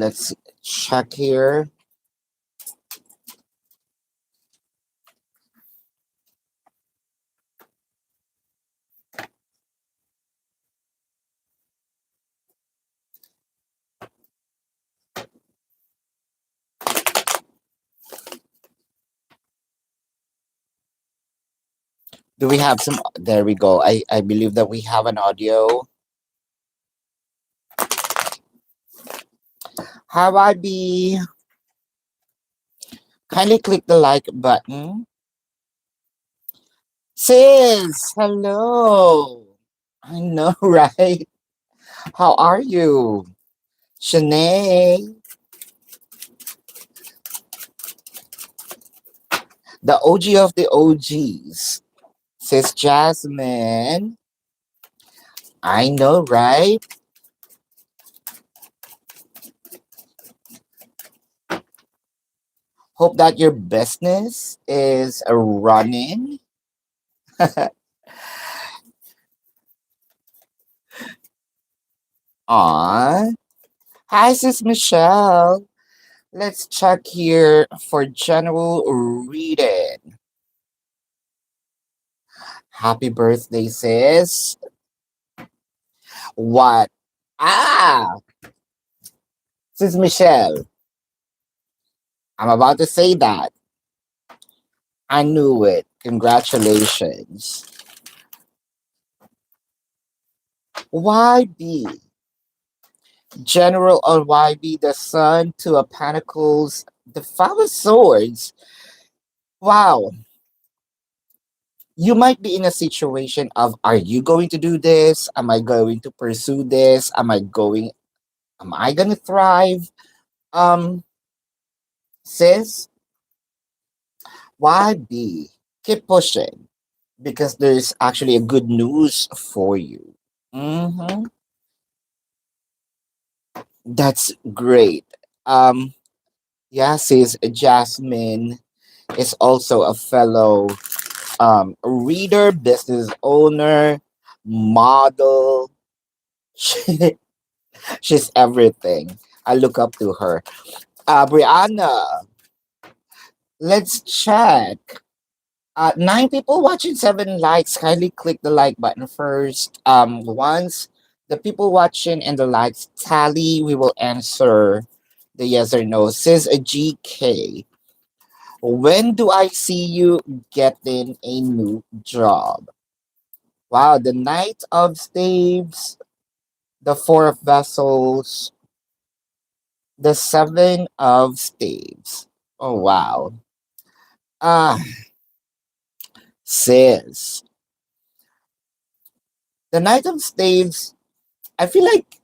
Let's check here. Do we have some? There we go. I believe that we have an audio. How I be? Kindly click the like button. Sis, hello. I know, right? How are you? Shanae, the OG of the OGs. Sis Jasmine. I know, right? Hope that your business is running. On. Hi, Sis Michelle. Let's check here for general reading. Happy birthday, sis. What? Ah, Sis Michelle. I'm about to say that. I knew it. Congratulations. YB. General on YB, the Sun, Two of Pentacles, the Five of Swords. Wow. You might be in a situation of, are you going to do this? Am I going to pursue this? Am I gonna thrive? Um, sis, YB, keep pushing because there's actually a good news for you. Mm-hmm. That's great. Um, yeah, sis, Jasmine is also a fellow reader, business owner, model. She's everything. I look up to her. Brianna, let's check. Nine people watching, seven likes. Kindly click the like button first. Once the people watching and the likes tally, we will answer the yes or no. Says a GK. When do I see you getting a new job? Wow, the Knight of Staves, the Four of Vessels, the Seven of Staves. Oh wow. Ah, sis. The Knight of Staves, I feel like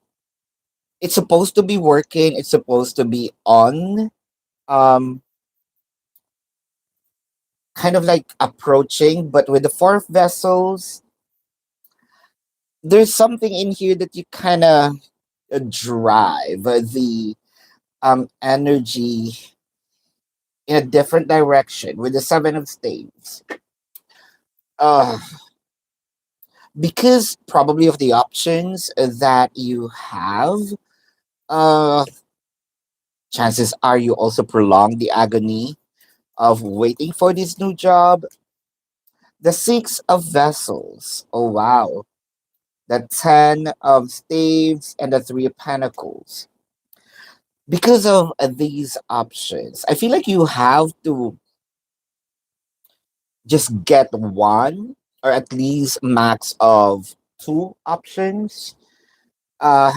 it's supposed to be working, it's supposed to be on, um, kind of like approaching, but with the Four of Vessels, there's something in here that you kind of drive the energy in a different direction with the Seven of Staves. Uh, because probably of the options that you have, uh, chances are you also prolong the agony of waiting for this new job. The Six of Vessels. Oh, wow. The Ten of Staves and the Three of Pentacles. Because of these options, I feel like you have to just get one or at least max of two options. Uh,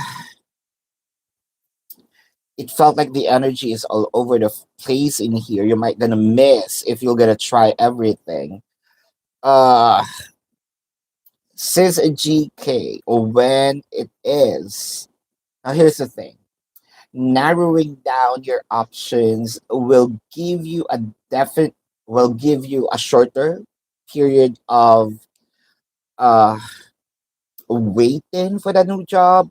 it felt like the energy is all over the place in here. You might gonna miss if you're gonna try everything. Uh, says a GK or when it is. Now here's the thing. Narrowing down your options will give you a shorter period of uh waiting for the new job.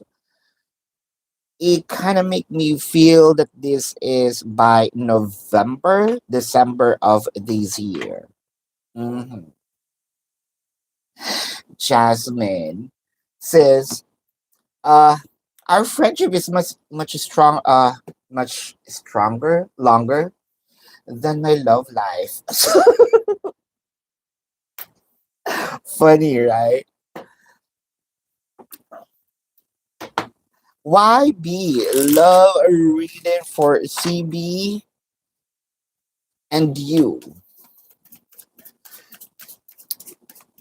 It kind of make me feel that this is by November, December of this year. Mhm. Jasmine says, uh, our friendship is much strong. much stronger, longer than my love life. Funny, right? YB, love reading for CB and you.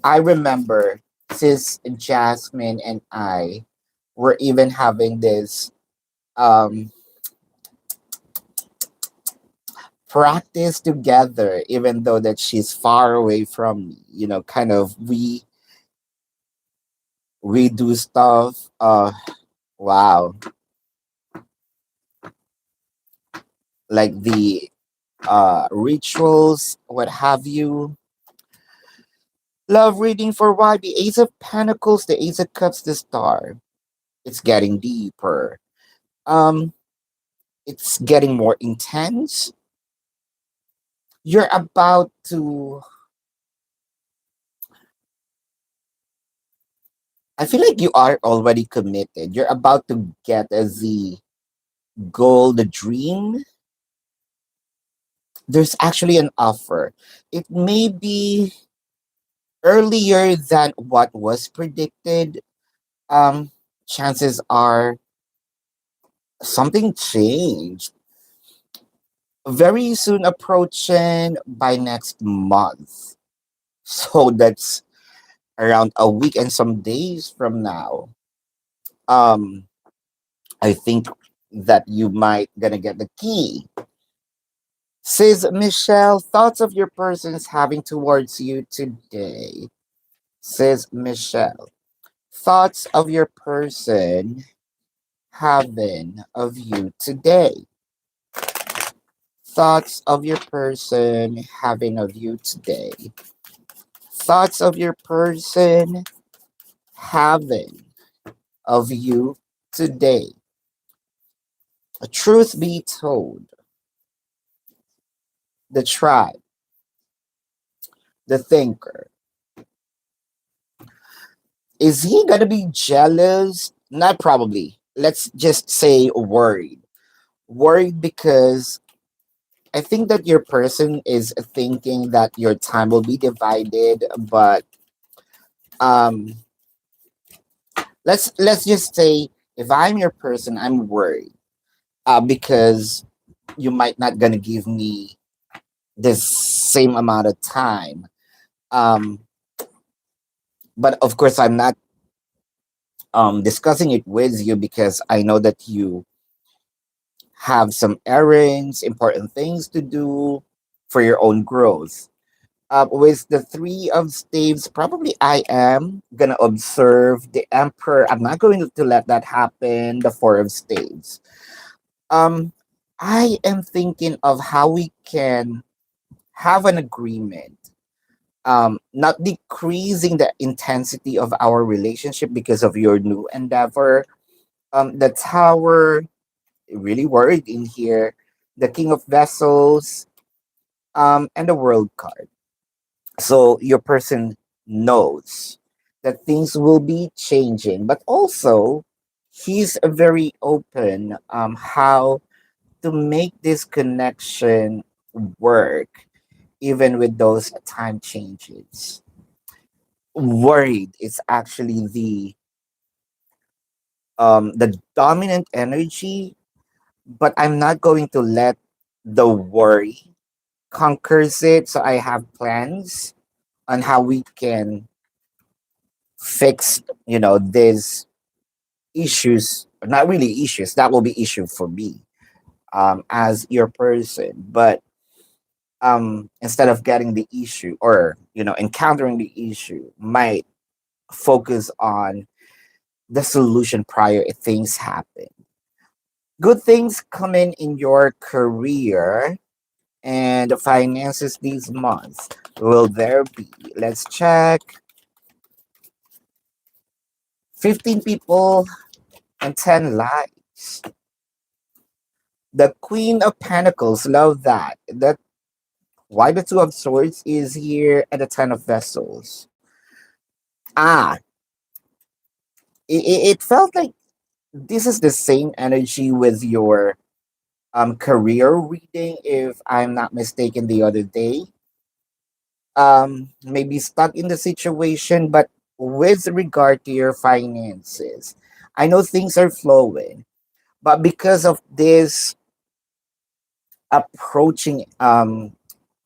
I remember sis Jasmine and I were even having this um practice together, even though that she's far away from me. Kind of we do stuff. Wow, like the rituals, what have you. Love reading for YB. Ace of Pentacles, the Ace of Cups, the Star. It's getting deeper. Um, it's getting more intense. You're about to. I feel like you are already committed. You're about to get the goal, the dream. There's actually an offer. It may be earlier than what was predicted. Um, Chances are something changed. Very soon approaching by next month. So that's around a week and some days from now. Um, I think that you might gonna get the key. Says Michelle, thoughts of your person's having towards you today. Says Michelle, thoughts of your person having of you today. Thoughts of your person having of you today. Thoughts of your person having of you today. Truth be told, the tribe, the thinker, is he gonna be jealous? Not probably. Let's just say worried. Worried because I think that your person is thinking that your time will be divided, but um let's just say if I'm your person, I'm worried because you might not gonna give me the same amount of time. Um, but of course, I'm not discussing it with you because I know that you have some errands, important things to do for your own growth. With the three of staves, probably I am gonna observe the emperor. I'm not going to let that happen. The four of staves. Um, I am thinking of how we can have an agreement, not decreasing the intensity of our relationship because of your new endeavor. The tower, really worried in here. The king of vessels, and the world card. So your person knows that things will be changing, but also he's very open how to make this connection work even with those time changes. Worried is actually the dominant energy, but I'm not going to let the worry conquers it. So I have plans on how we can fix, these issues. Not really issues. That will be issue for me as your person, but instead of getting the issue or encountering the issue, might focus on the solution prior if things happen. Good things coming in your career and finances these months. Will there be? Let's check. 15 people and 10 likes. The Queen of Pentacles, love that. That why the Two of Swords is here and the Ten of Vessels. Ah, it felt like this is the same energy with your career reading, if I'm not mistaken, the other day. Maybe stuck in the situation, but with regard to your finances, I know things are flowing, but because of this approaching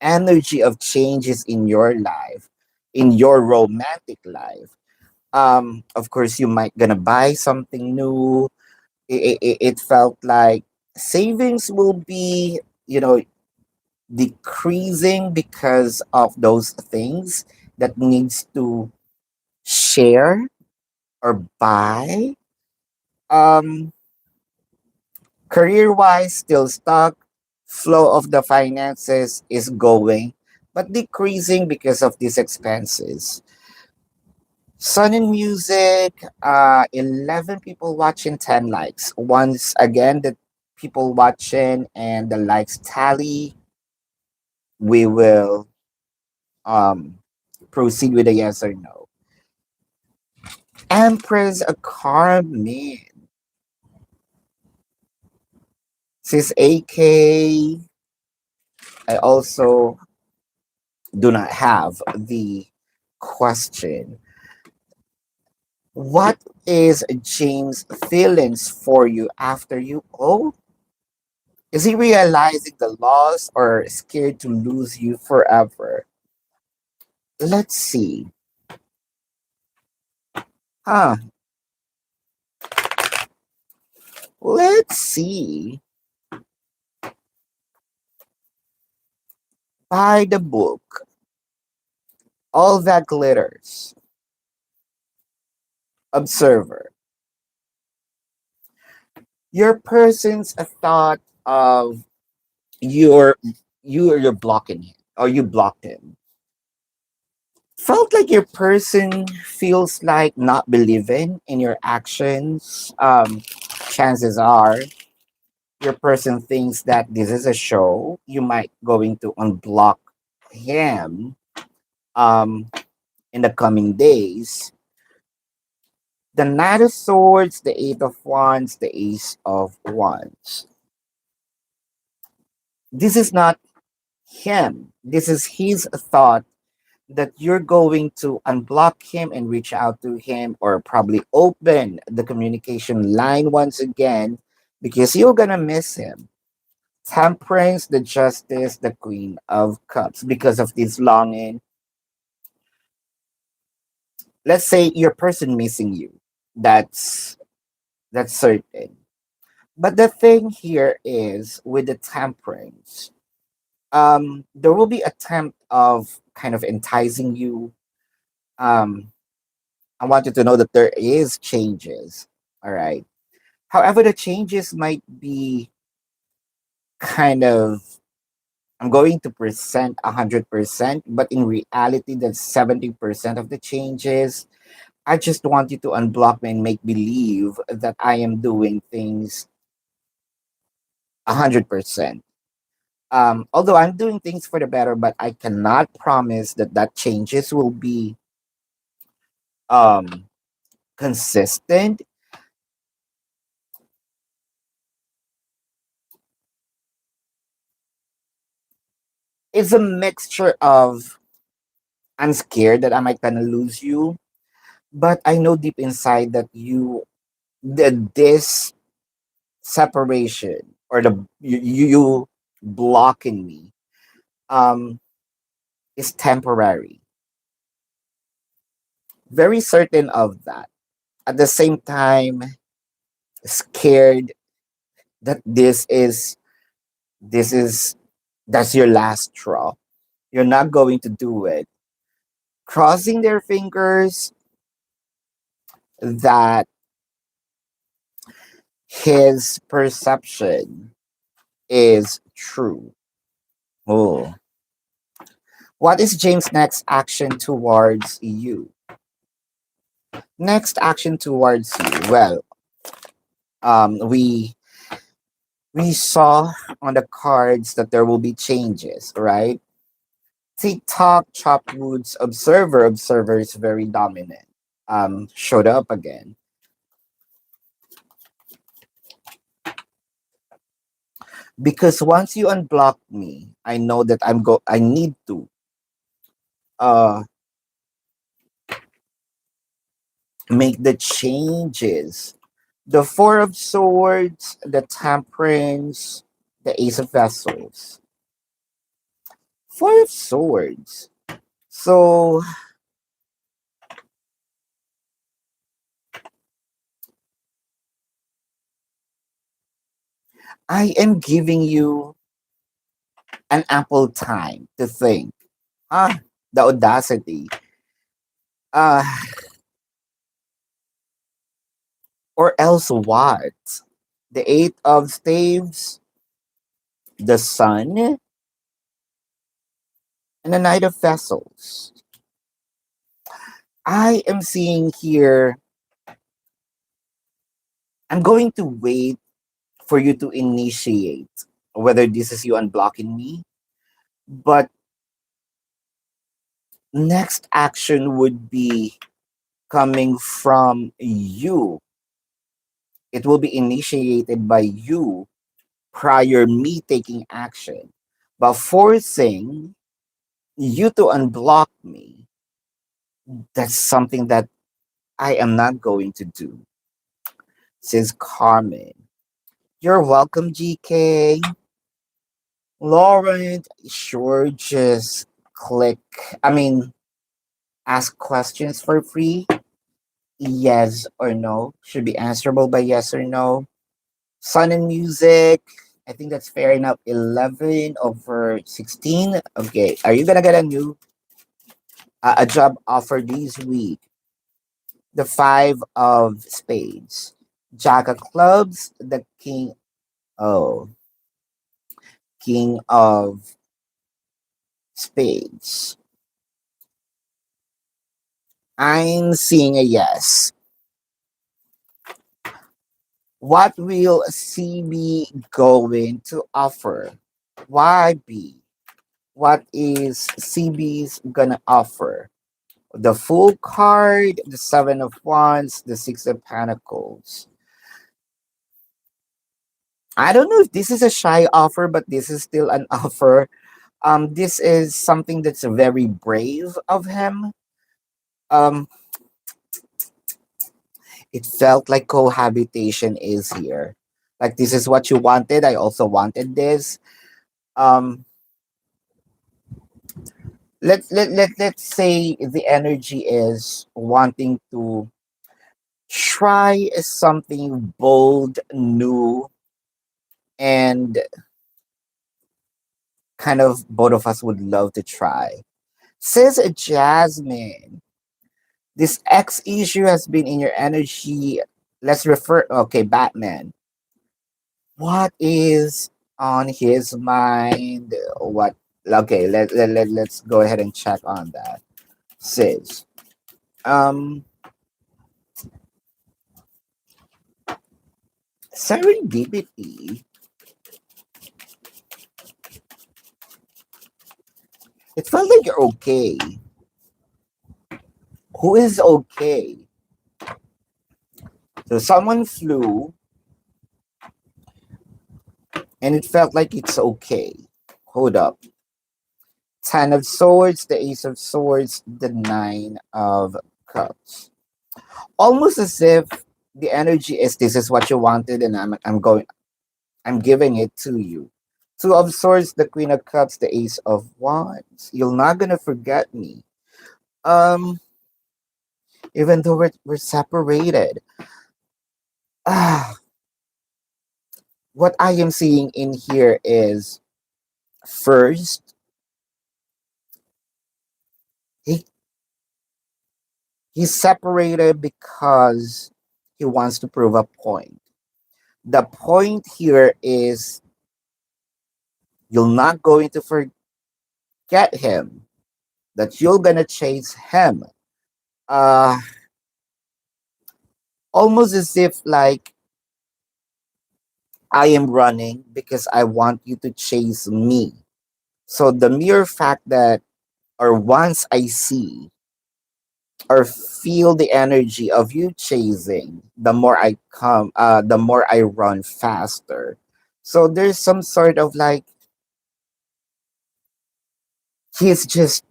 energy of changes in your life, in your romantic life, of course you might gonna buy something new. It felt like savings will be, decreasing because of those things that needs to share or buy. Um, Career wise, still stuck. Flow of the finances is going, but decreasing because of these expenses. Sun in music, 11 people watching, 10 likes. Once again, the people watching and the likes tally, we will um, proceed with a yes or no. Empress Carmen. Sis AK, I also do not have the question. What is James' feelings for you after you? Oh, is he realizing the loss or scared to lose you forever? Let's see. Huh. Let's see. By the book, all that glitters. Observer. Your person's a thought of you're you're blocking him or you blocked him. Felt like your person feels like not believing in your actions. Chances are your person thinks that this is a show. You might going to unblock him um in the coming days. The Knight of Swords, the Eight of Wands, the Ace of Wands. This is not him. This is his thought that you're going to unblock him and reach out to him or probably open the communication line once again because you're gonna miss him. Temperance, the Justice, the Queen of Cups. Because of this longing, let's say your person missing you. That's certain. But the thing here is with the Temperance, there will be attempt of kind of enticing you. Um, I want you to know that there is changes. All right. However, the changes might be kind of, I'm going to present 100%, but in reality, that's 70% of the changes. I just want you to unblock me and make believe that I am doing things 100%. Although I'm doing things for the better, but I cannot promise that that changes will be um, consistent. It's a mixture of I'm scared that I might kind of lose you, but I know deep inside that this separation or you blocking me um is temporary. Very certain of that. At the same time, scared that this is that's your last straw. You're not going to do it. Crossing their fingers that his perception is true. Oh. What is James' next action towards you? Next action towards you. Well, we saw on the cards that there will be changes, right? TikTok, Chopwood's observer is very dominant. Showed up again. because once you unblock me, I know that I need to uh make the changes. The Four of Swords, the Temperance, the Ace of Vessels. Four of Swords. So I am giving you an ample time to think. Ah, the audacity. Uh, or else what? The Eight of Staves, the Sun, and the Knight of Vessels. I am seeing here, I'm going to wait for you to initiate whether this is you unblocking me. But next action would be coming from you. It will be initiated by you prior me taking action. But forcing you to unblock me, that's something that I am not going to do, says Carmen. You're welcome, GK. Lauren, sure, just click, I mean, ask questions for free. Yes or no. Should be answerable by yes or no. Sun and music. I think that's fair enough. 11 over 16. Okay. Are you going to get a new a job offer this week? The Five of Spades. Jack of Clubs. The King. Oh, King of Spades. I'm seeing a yes. What will CB going to offer? YB. What is CB's gonna offer? The full card, the Seven of Wands, the Six of Pentacles. I don't know if this is a shy offer, but this is still an offer. This is something that's very brave of him. Um, it felt like cohabitation is here. Like this is what you wanted. I also wanted this. Um, let's say the energy is wanting to try something bold, new, and kind of both of us would love to try. Says Jasmine, this X issue has been in your energy. Let's refer. Okay, Batman. What is on his mind? What? Okay, let's go ahead and check on that. Says, um, serendipity. It felt like you're okay. Who is okay? So someone flew and it felt like it's okay. Hold up. Ten of Swords, the Ace of Swords, the Nine of Cups. Almost as if the energy is this is what you wanted and I'm giving it to you. Two of Swords, the Queen of Cups, the Ace of Wands. You're not gonna forget me. Um, even though we're separated. Ah, what I am seeing in here is first, he he's separated because he wants to prove a point. The point here is you're not going to forget him, that you're gonna chase him. Uh Almost as if like I am running because I want you to chase me. So the mere fact that or once I see or feel the energy of you chasing, the more I run faster. So there's some sort of like he's just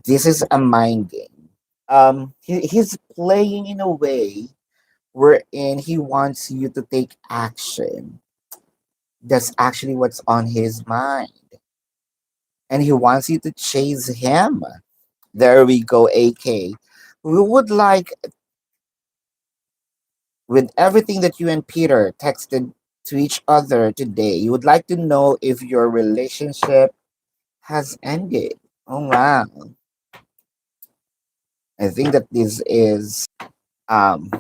this is a mind game. He's playing in a way wherein he wants you to take action. That's actually what's on his mind. And he wants you to chase him. There we go, AK. We would like, with everything that you and Peter texted to each other today, you would like to know if your relationship has ended. Oh, wow. I think that this is um,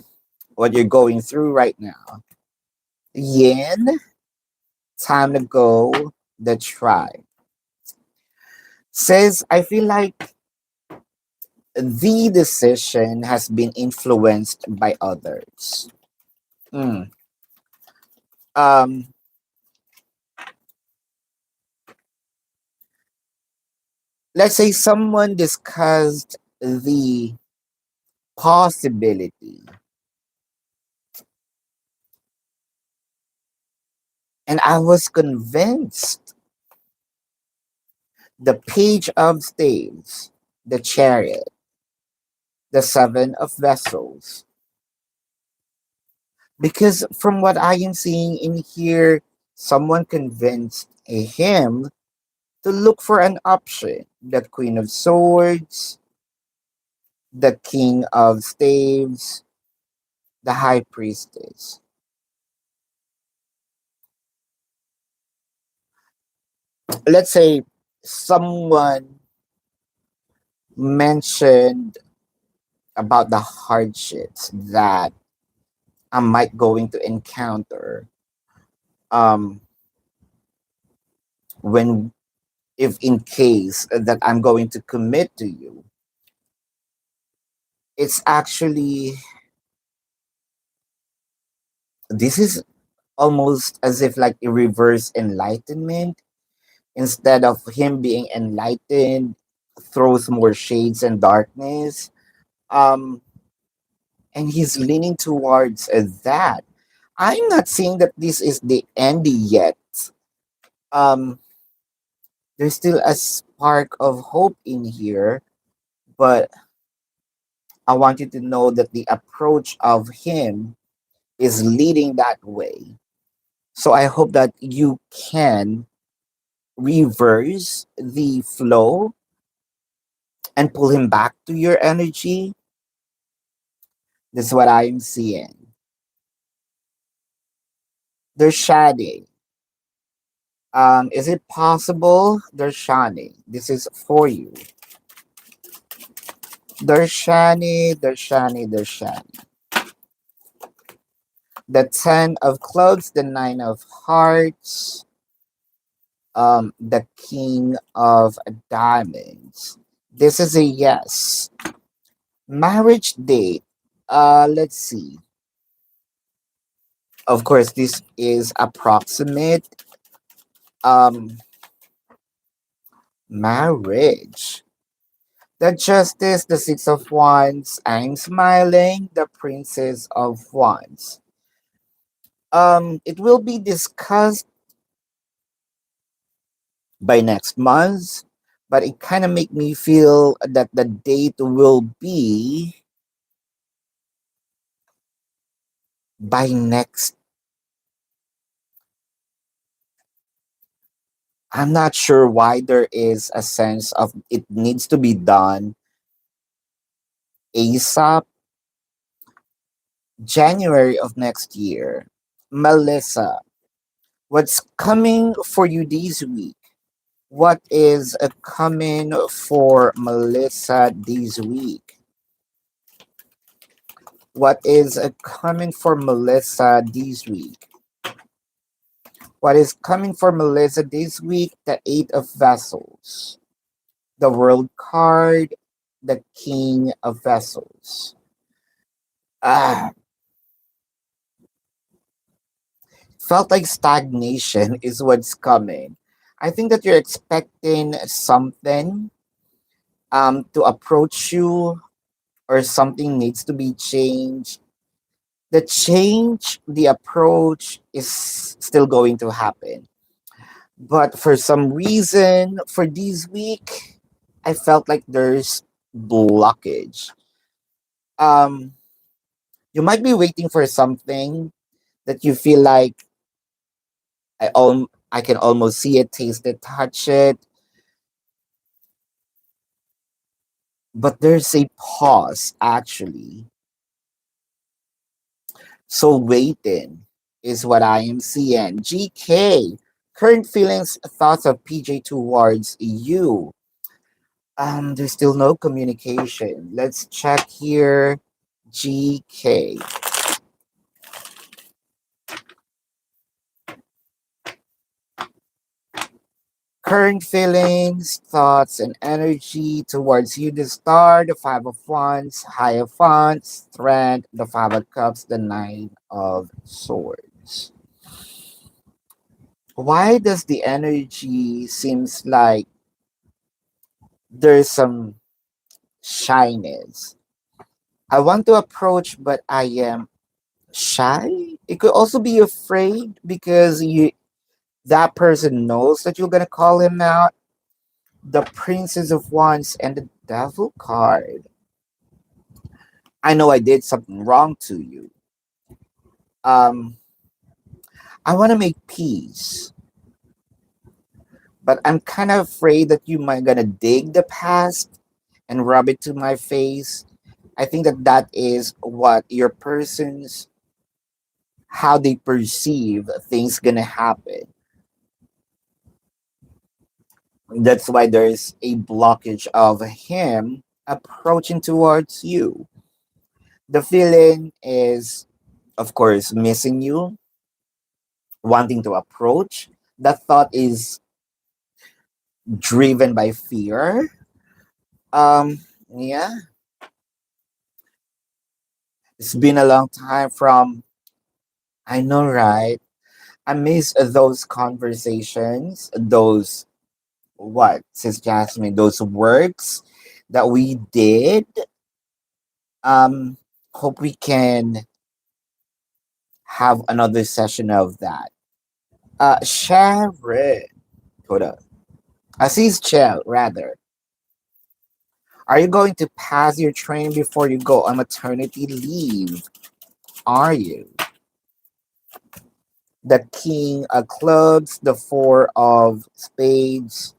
what you're going through right now. Yin, time to go. The tribe says, I feel like the decision has been influenced by others. Mm. Um, let's say someone discussed the possibility, and I was convinced. The page of staves, the chariot, the seven of vessels. Because from what I am seeing in here, someone convinced him to look for an option. The Queen of Swords, the King of Staves, the High Priestess. Let's say someone mentioned about the hardships that I might going to encounter um, when if in case that I'm going to commit to you. It's actually this is almost as if like a reverse enlightenment. Instead of him being enlightened, throws more shades and darkness. Um, and he's leaning towards that. I'm not saying that this is the end yet. Um, there's still a spark of hope in here, but I want you to know that the approach of him is leading that way. So I hope that you can reverse the flow and pull him back to your energy. That's what I'm seeing. There's Shadi. Is it possible? There's Shani. This is for you. There's Shani, there's Shani, there's Shani. The 10 of clubs, the 9 of hearts, the king of diamonds. This is a yes. Marriage date. Let's see. Of course, this is approximate. Um, marriage. The justice, the six of wands. I'm smiling. The princess of wands. It will be discussed by next month, but it kind of make me feel that the date will be by next. I'm not sure why there is a sense of it needs to be done ASAP. January of next year. Melissa, what's coming for you this week? What is coming for Melissa this week? What is coming for Melissa this week? What is coming for Melissa this week? The Eight of Vessels, the World card, the King of Vessels. Ah, felt like stagnation is what's coming. I think that you're expecting something to approach you or something needs to be changed. The change, the approach is still going to happen. But for some reason, for this week, I felt like there's blockage. Um, you might be waiting for something that you feel like I can almost see it, taste it, touch it, but there's a pause actually. So waiting is what I am seeing. GK, current feelings, thoughts of PJ towards you. There's still no communication. Let's check here. GK. Current feelings, thoughts, and energy towards you. The star, the five of wands, high of wands, strength, the five of cups, the nine of swords. Why does the energy seems like there's some shyness? I want to approach, but I am shy. It could also be afraid because you that person knows that you're gonna call him out. The Princess of Wands and the Devil card. I know I did something wrong to you. Um, I want to make peace, but I'm kind of afraid that you might gonna dig the past and rub it to my face. I think that that is what your person's how they perceive things gonna happen. That's why there's a blockage of him approaching towards you. The feeling is, of course, missing you, wanting to approach. That thought is driven by fear. Yeah, it's been a long time from, I know, right? I miss those conversations, those, what, Sis Jasmine, those works that we did. Um, Hope we can have another session of that. Sharon, hold on. Aziz Chell, rather. Are you going to pass your training before you go on maternity leave? Are you? The king of clubs, the four of spades.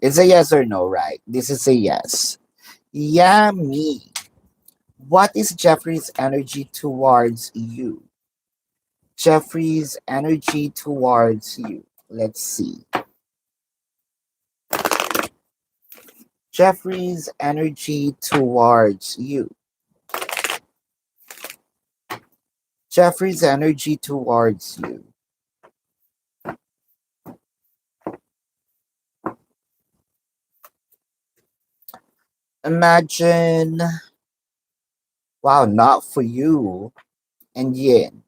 It's a yes or no, right? This is a yes. Yeah, me. What is Jeffrey's energy towards you? Jeffrey's energy towards you. Let's see. Jeffrey's energy towards you. Jeffrey's energy towards you. Imagine, wow, not for you. And yin.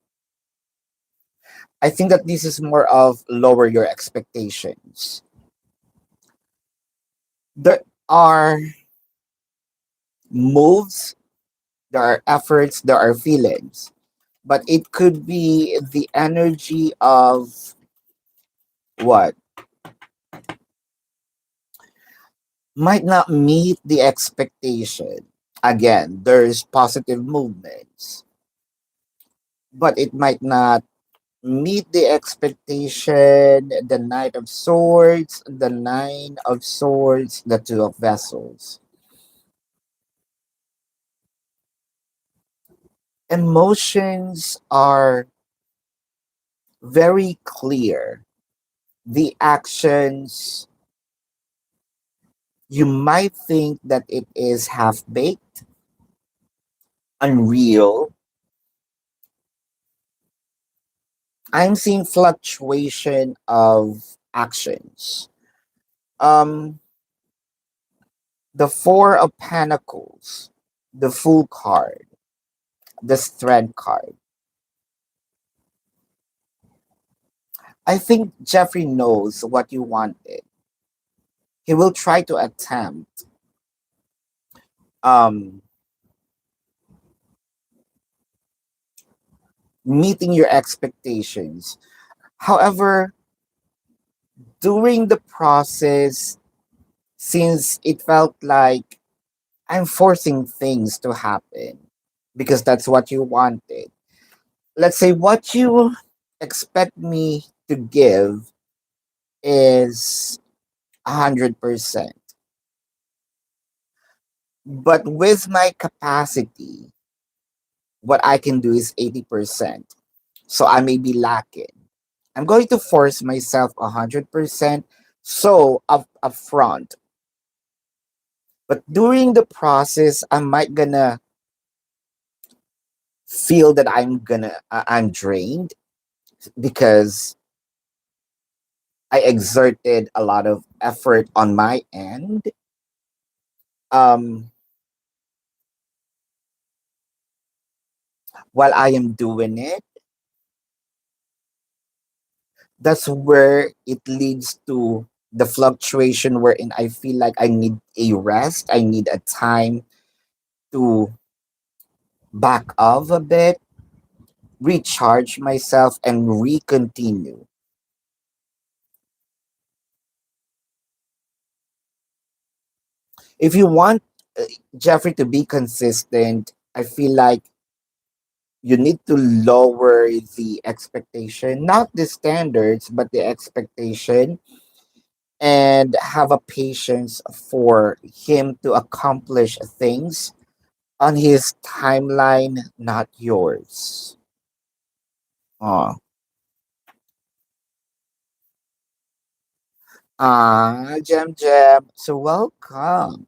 I think that this is more of lower your expectations. There are moves, there are efforts, there are feelings, but it could be the energy of what might not meet the expectation. Again, there's positive movements, but it might not meet the expectation. The Knight of Swords, the Nine of Swords, the Two of Vessels. Emotions are very clear. The actions, you might think that it is half baked, unreal. I'm seeing fluctuation of actions. Um, the Four of Pentacles, the Fool card, the Strength card. I think Jeffrey knows what you wanted. He will try to attempt um, meeting your expectations. However, during the process, since it felt like I'm forcing things to happen because that's what you wanted. Let's say what you expect me to give is 100%. But with my capacity, what I can do is 80%. So I may be lacking. I'm going to force myself 100% so up front. But during the process, I might gonna feel that I'm drained because I exerted a lot of effort on my end. Um, while I am doing it, that's where it leads to the fluctuation wherein I feel like I need a rest. I need a time to back off a bit, recharge myself, and recontinue. If you want uh, Jeffrey to be consistent, I feel like you need to lower the expectation, not the standards, but the expectation, and have a patience for him to accomplish things on his timeline, not yours. Oh. Jem Jem. So welcome.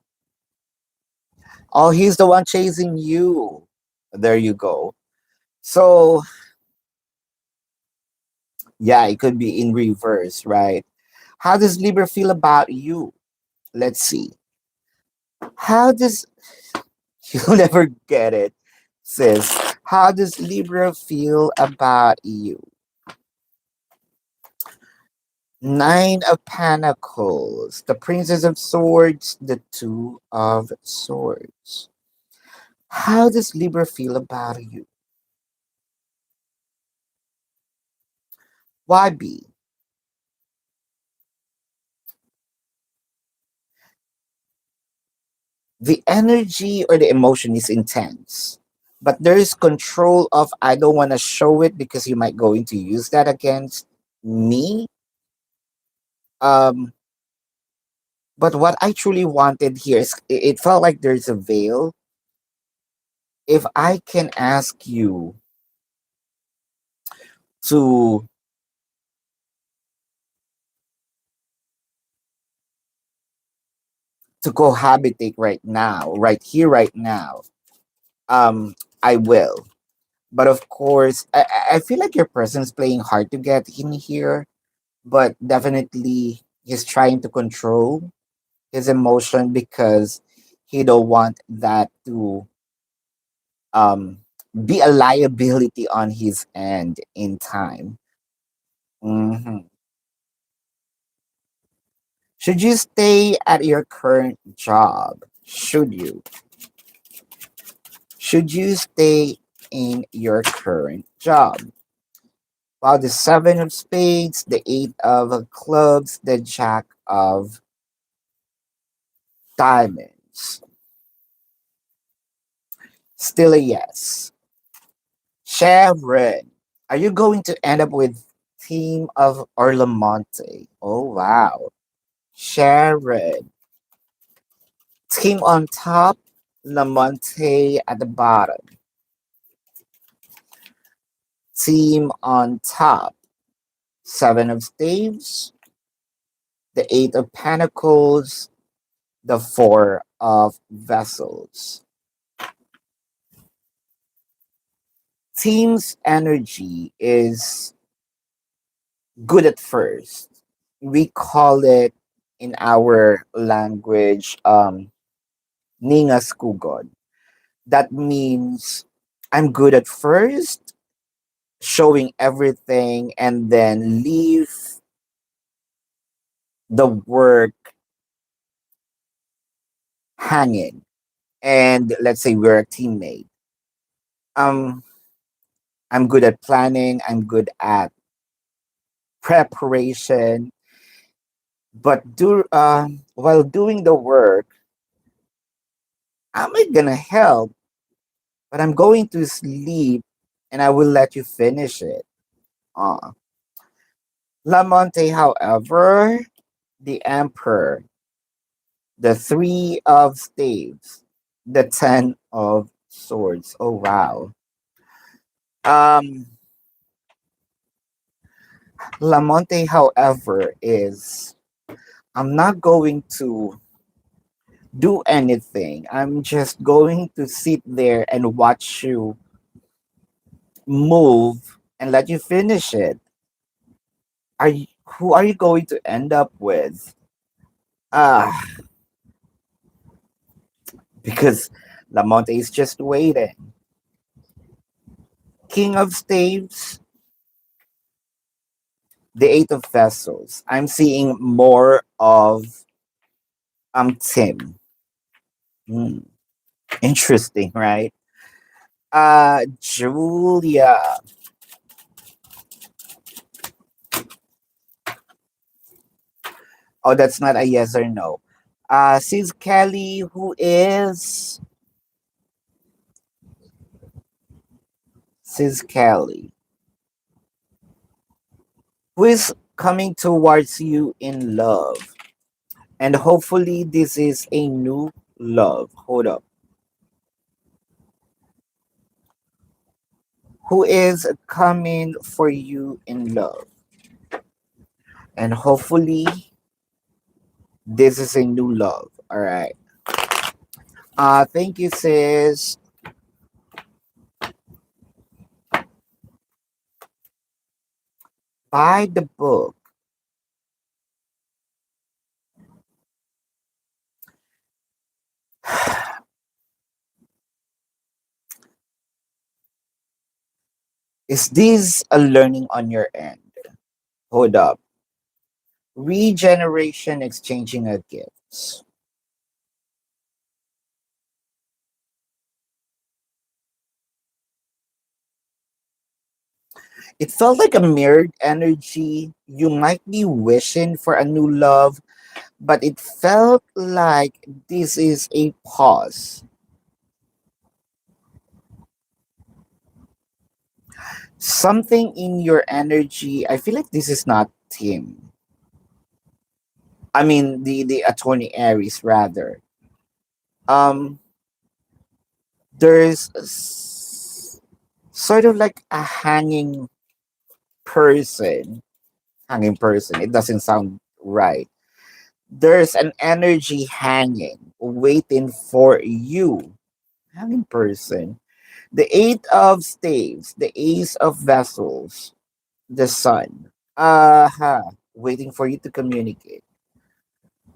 Oh, he's the one chasing you. There you go. So yeah, it could be in reverse, right? How does Libra feel about you? Let's see. How does you'll never get it, sis? How does Libra feel about you? Nine of Pentacles, the Princess of Swords, the Two of Swords. How does Libra feel about you? YB, the energy or the emotion is intense, but there is control of I don't want to show it because you might going to use that against me. Um, but what I truly wanted here is it felt like there's a veil. If I can ask you to cohabitate right now, right here, right now, I will. But of course, I feel like your person's playing hard to get in here, but definitely he's trying to control his emotion because he don't want that to um be a liability on his end in time. Mhm. Should you stay at your current job? Should you stay in your current job? Wow, the seven of spades, the eight of clubs, the jack of diamonds. Still a yes. Sharon, are you going to end up with team of Orlamonte? Oh wow. Sharon, team on top, Lamonte at the bottom. Team on top, seven of staves, the eight of pentacles, the four of vessels. Team's energy is good at first. We call it in our language Ninga Skugod. That means I'm good at first, showing everything, and then leave the work hanging, and let's say we're a teammate. Um, I'm good at planning. I'm good at preparation, but while doing the work, I'm not gonna help, but I'm going to sleep, and I will let you finish it. Uh, Lamonte, however, the Emperor, the Three of Staves, the Ten of Swords. Oh wow. Um, Lamonte, however, is I'm not going to do anything. I'm just going to sit there and watch you move and let you finish it. Who are you going to end up with? Ah, because Lamonte is just waiting. King of Staves, the Eight of Vessels. I'm seeing more of Tim. Hmm, interesting, right? Julia. Oh, that's not a yes or no. Sis Kelly, who is Sis Kelly, who is coming towards you in love. And hopefully this is a new love. Hold up. Who is coming for you in love. And hopefully this is a new love. All right. Thank you, sis. Buy the book. Is this a learning on your end? Hold up. Regeneration exchanging a gifts. It felt like a mirrored energy. You might be wishing for a new love, but it felt like this is a pause. Something in your energy. I feel like this is not Tim. I mean the attorney Aries rather. Um, there's sort of like a hanging person. It doesn't sound right. There's an energy hanging, waiting for you. Hanging person. The Eight of Staves, the Ace of Vessels, the Sun. Waiting for you to communicate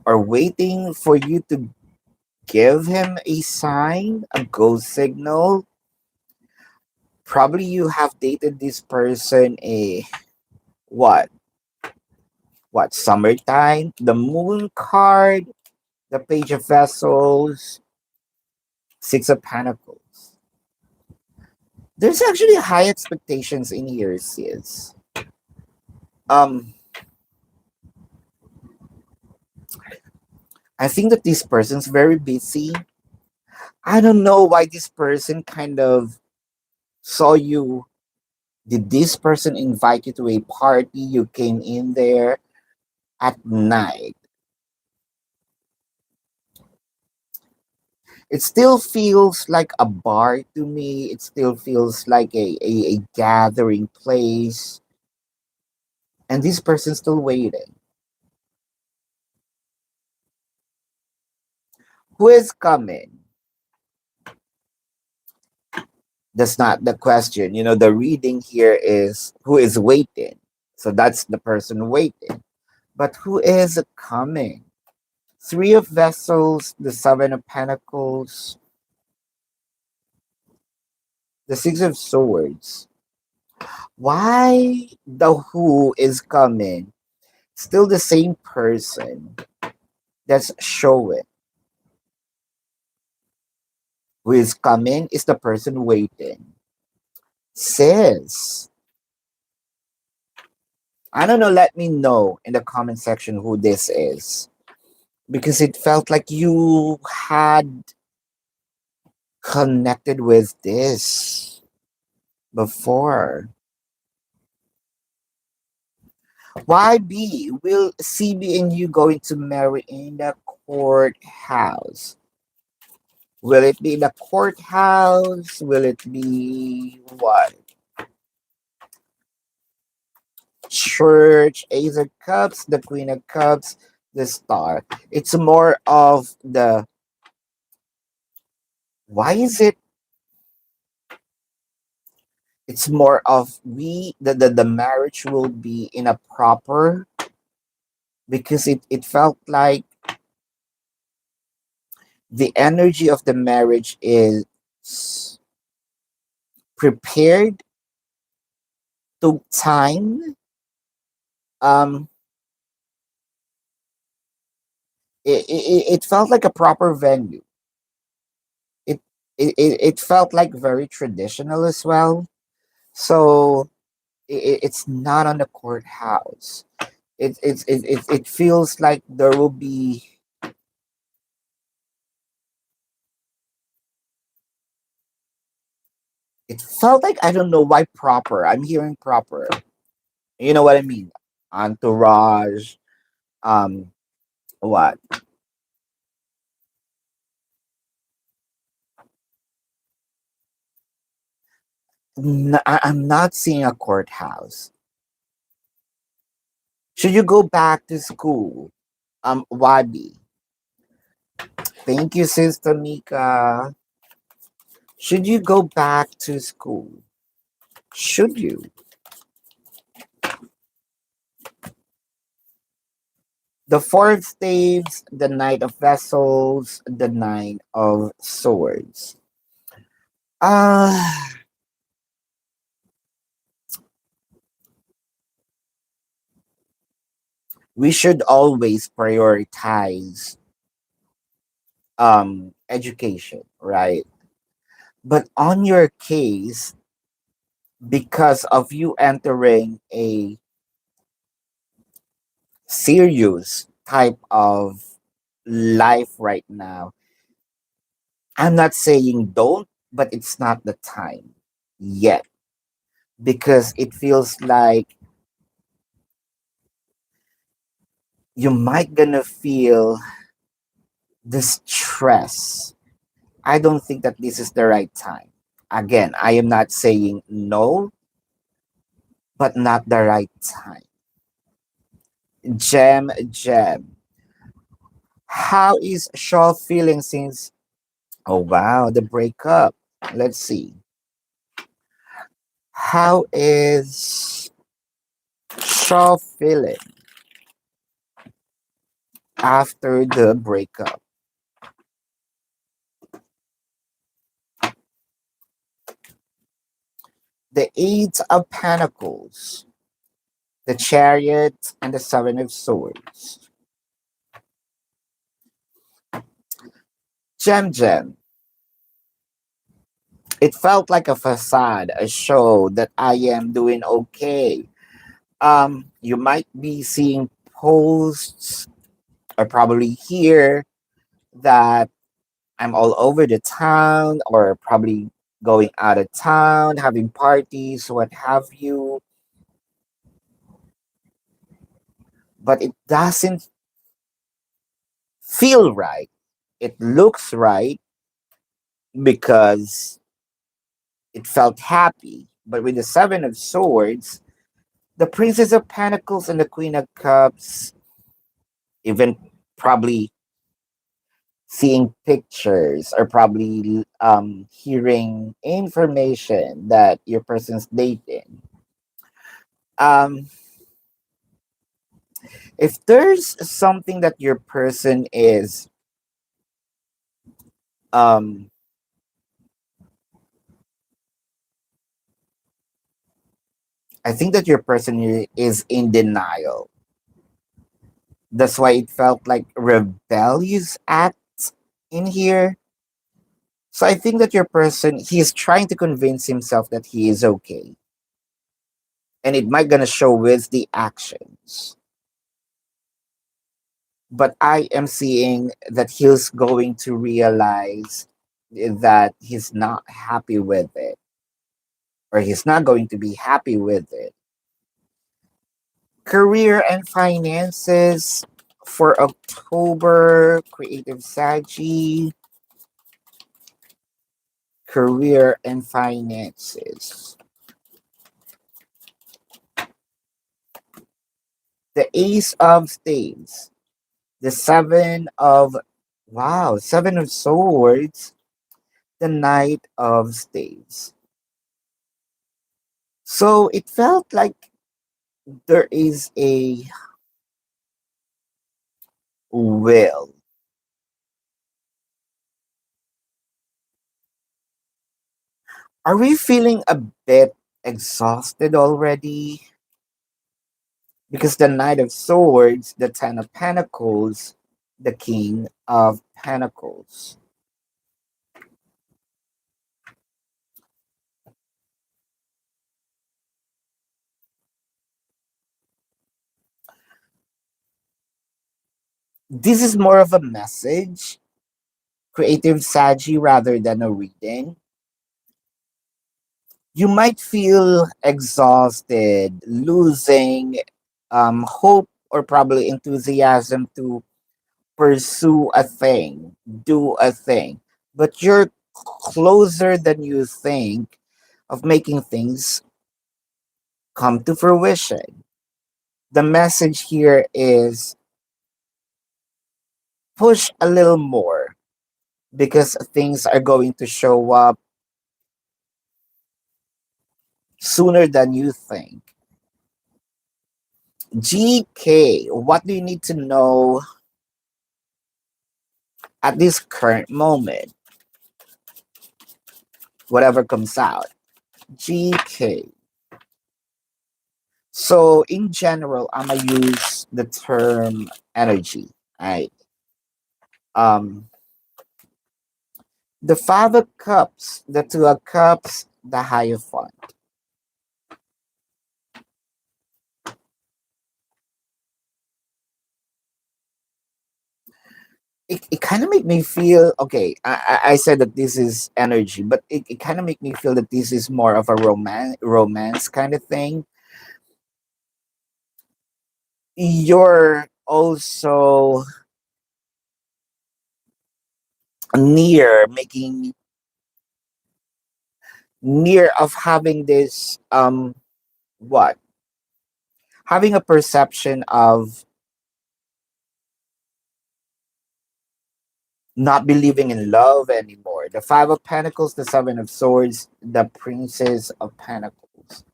or waiting for you to give him a sign, a go signal. Probably you have dated this person a what? What summertime? The moon card, the page of vessels, six of pentacles. There's actually high expectations in here, sis. Um, I think that this person's very busy. I don't know why this person kind of saw you. Did this person invite you to a party? You came in there at night. It still feels like a bar to me. It still feels like a gathering place. And this person's still waiting. Who is coming? That's not the question. You know, the reading here is who is waiting. So that's the person waiting. But who is coming? Three of Vessels, the Seven of Pentacles, the Six of Swords. Why the who is coming? Still the same person that's showing. Who is coming is the person waiting. Sis, I don't know, let me know in the comment section who this is. Because it felt like you had connected with this before. YB, will CB and you going to marry in the courthouse? Will it be in the courthouse? Will it be what? Church, Ace of Cups, the Queen of Cups, the Star. It's more of the, why is it? It's more of the marriage will be in a proper, because it felt like the energy of the marriage is prepared, took time. Um, it felt like a proper venue. It, it felt like very traditional as well. So it's not on the courthouse. It feels like there will be. It felt like, I don't know why proper. I'm hearing proper. You know what I mean? Entourage. Um, what? I'm not seeing a courthouse. Should you go back to school? Wabi. Thank you, Sister Mika. Should you go back to school? Should you? The Four of Staves, the Knight of Vessels, the Nine of Swords. Uh, we should always prioritize education, right? But on your case, because of you entering a serious type of life right now, I'm not saying don't, but it's not the time yet, because it feels like you might gonna feel the stress. I don't think that this is the right time. Again, I am not saying no, but not the right time. Gem. How is Shaw feeling since, oh wow, the breakup? Let's see. How is Shaw feeling after the breakup? The Eight of Pentacles, the Chariot, and the Seven of Swords. Gem. It felt like a facade, a show that I am doing okay. You might be seeing posts or probably hear that I'm all over the town, or probably going out of town, having parties, what have you. But it doesn't feel right. It looks right because it felt happy. But with the Seven of Swords, the Princess of Pentacles, and the Queen of Cups, even probably seeing pictures or probably hearing information that your person's dating. Um, if there's something that your person is, um, I think that your person is in denial. That's why it felt like rebellious acts in here. So I think that your person, he is trying to convince himself that he is okay. And it might gonna show with the actions. But I am seeing that he's going to realize that he's not happy with it, or he's not going to be happy with it. Career and finances for October, creative Sagi, career and finances. The Ace of Spades, the Seven of, wow, Seven of Swords, the Knight of Spades. So it felt like there is a will. Are we feeling a bit exhausted already? Because the Knight of Swords, the Ten of Pentacles, the King of Pentacles. This is more of a message, creative Sagi, rather than a reading. You might feel exhausted, losing hope or probably enthusiasm to pursue a thing, do a thing. But you're closer than you think of making things come to fruition. The message here is push a little more because things are going to show up sooner than you think. GK, what do you need to know at this current moment? Whatever comes out. GK. So in general, I'm gonna use the term energy. Right. Um, the Five of Cups, the Two of Cups, the Hierophant. It kind of make me feel okay. I said that this is energy, but it kind of make me feel that this is more of a romance kind of thing. You're also near making near of having this what having a perception of not believing in love anymore. The Five of Pentacles, the Seven of Swords, the Princess of Pentacles.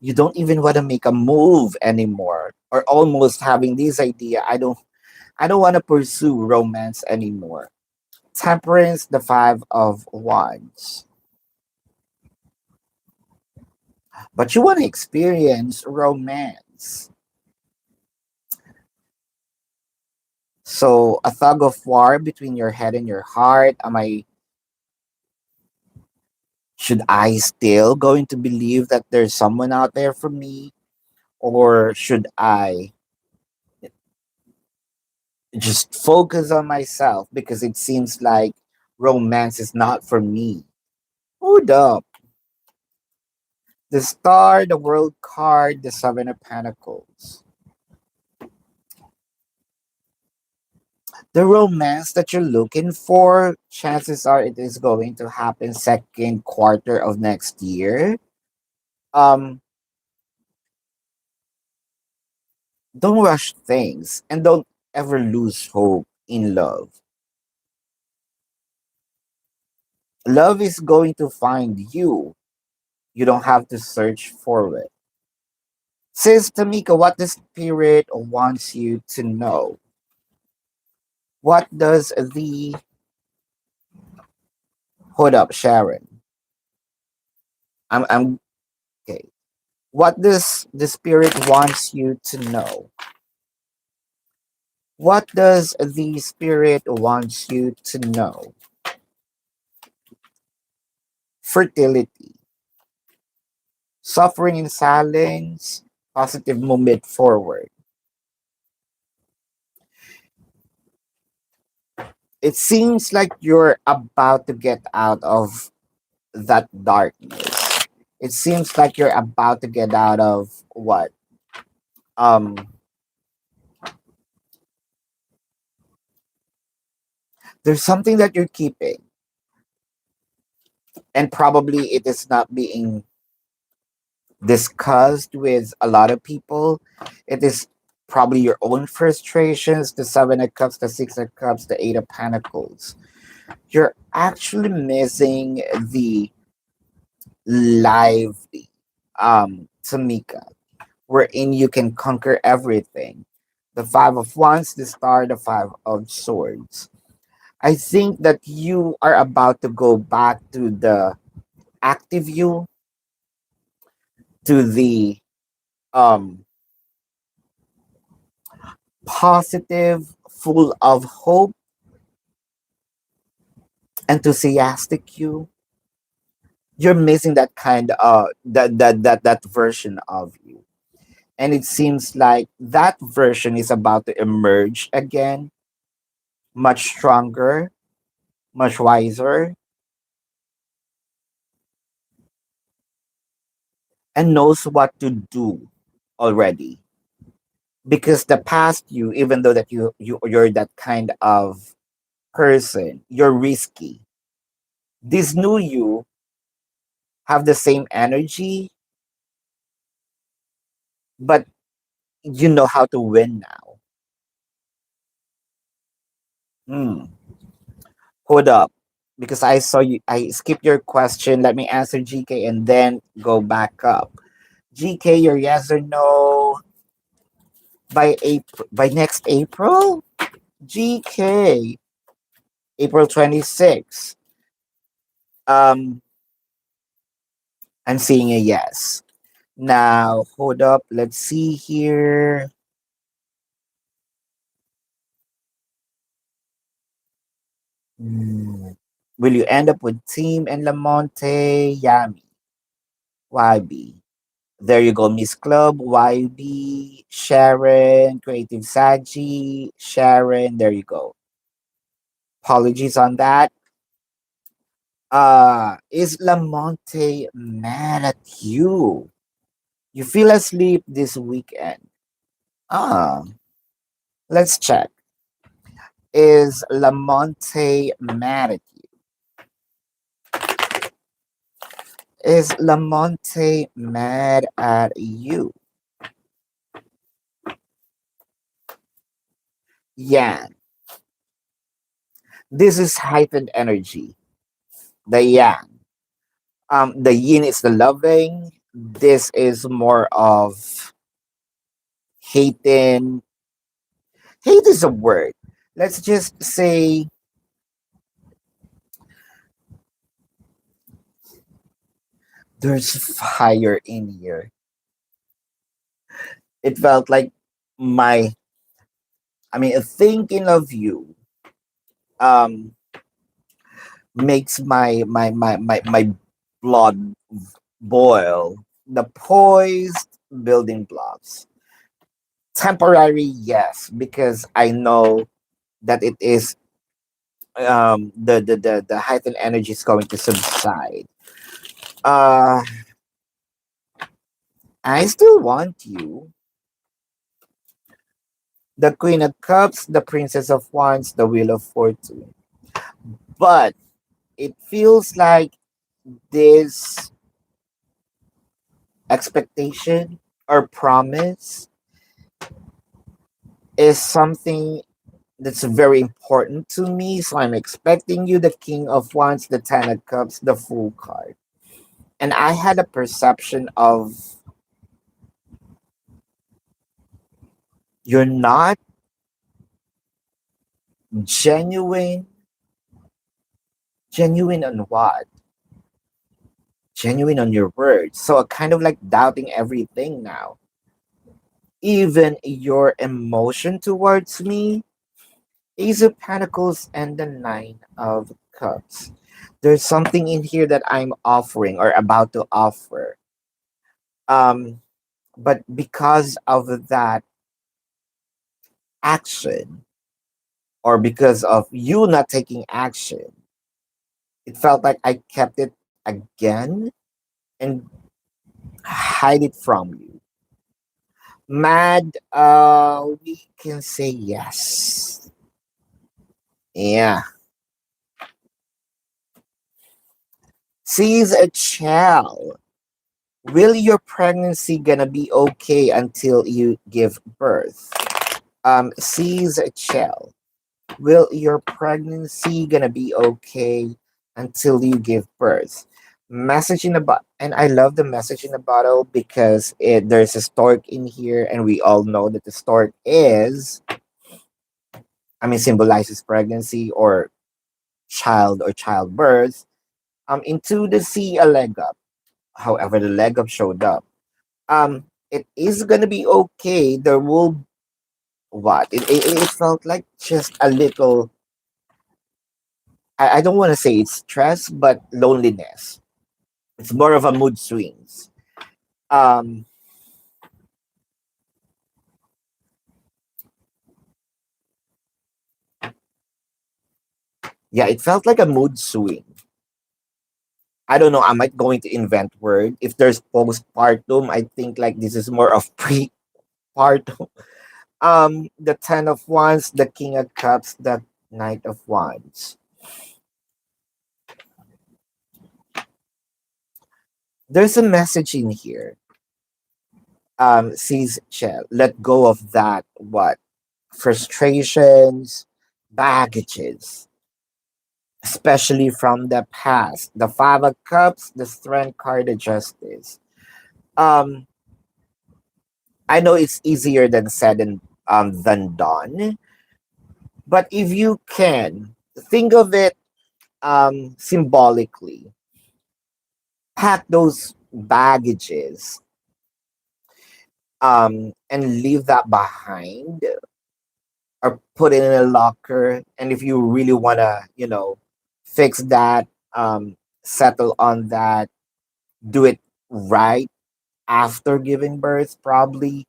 You don't even want to make a move anymore, or almost having this idea. I don't want to pursue romance anymore. Temperance, the Five of Wands. But you want to experience romance. So a tug of war between your head and your heart. Should I still going to believe that there's someone out there for me? Or should I just focus on myself because it seems like romance is not for me? Hold up. The Star, the World card, the Seven of Pentacles. The romance that you're looking for, chances are it is going to happen second quarter of next year. Um, don't rush things and don't ever lose hope in love. Love is going to find you. You don't have to search for it. Says Tamika, what the spirit wants you to know. What does the hold up, Sharon? I'm okay. What does the spirit wants you to know? What does the spirit wants you to know? Fertility, suffering in silence, positive movement forward. It seems like you're about to get out of that darkness. It seems like you're about to get out of what? Um, there's something that you're keeping, and probably it is not being discussed with a lot of people. It is probably your own frustrations, the Seven of Cups, the Six of Cups, the Eight of Pentacles. You're actually missing the lively Tamika, wherein you can conquer everything. The Five of Wands, the Star, the Five of Swords. I think that you are about to go back to the active you, to the um positive, full of hope, enthusiastic you. You're missing that kind of that version of you. And it seems like that version is about to emerge again, much stronger, much wiser, and knows what to do already. Because the past you, even though that you're that kind of person, you're risky. This new you have the same energy, but you know how to win now. Hmm. Hold up. Because I saw you, I skipped your question. Let me answer GK and then go back up. GK, your yes or no by April, by next April? GK, April 26th. Um, I'm seeing a yes. Now, hold up. Let's see here. Hmm. Will you end up with Team and Lamonte? Yami. YB. There you go, Miss Club, YB, Sharon, Creative Saji, Sharon. There you go. Apologies on that. Is Lamonte mad at you? You feel asleep this weekend. Ah, let's check. Is Lamonte mad at you? Is Lamonte mad at you? Yeah, this is heightened energy. The yang. The yin is the loving. This is more of hating. Hate is a word. Let's just say there's fire in here. It felt like my, I mean, thinking of you um makes my blood boil. The poised building blocks. Temporary, yes, because I know that it is the heightened energy is going to subside. Uh I still want you. The Queen of Cups, the Princess of Wands, the Wheel of Fortune. But it feels like this expectation or promise is something that's very important to me. So I'm expecting you, the King of Wands, the Ten of Cups, the Fool card. And I had a perception of you're not genuine. Genuine on what? Genuine on your words. So kind of like doubting everything now. even your emotion towards me. Ace of Pentacles and the Nine of Cups. There's something in here that I'm offering or about to offer. Um, but because of that action, or because of you not taking action, it felt like I kept it again and hide it from you. Mad, we can say yes. Yeah. Sees a child. Will your pregnancy gonna be okay until you give birth? Sees a child. Will your pregnancy gonna be okay until you give birth? Message in a bottle, and I love the message in a bottle because there's a stork in here, and we all know that the stork is, I mean, symbolizes pregnancy or child or childbirth. Into the sea, a leg up. However, the leg up showed up. It is gonna be okay. There will what? It felt like just a little. I don't want to say it's stress, but loneliness. It's more of a mood swings. Um, yeah, it felt like a mood swing. I don't know. I might going to invent word. If there's postpartum, I think like this is more of prepartum. The Ten of Wands, the King of Cups, the Knight of Wands. There's a message in here. Says Chell, let go of that. What frustrations, baggages, especially from the past. The Five of Cups, the Strength card, the Justice. Um, I know it's easier than said and than done, but if you can think of it symbolically, pack those baggages and leave that behind or put it in a locker. And if you really wanna, fix that, settle on that, do it right after giving birth, probably.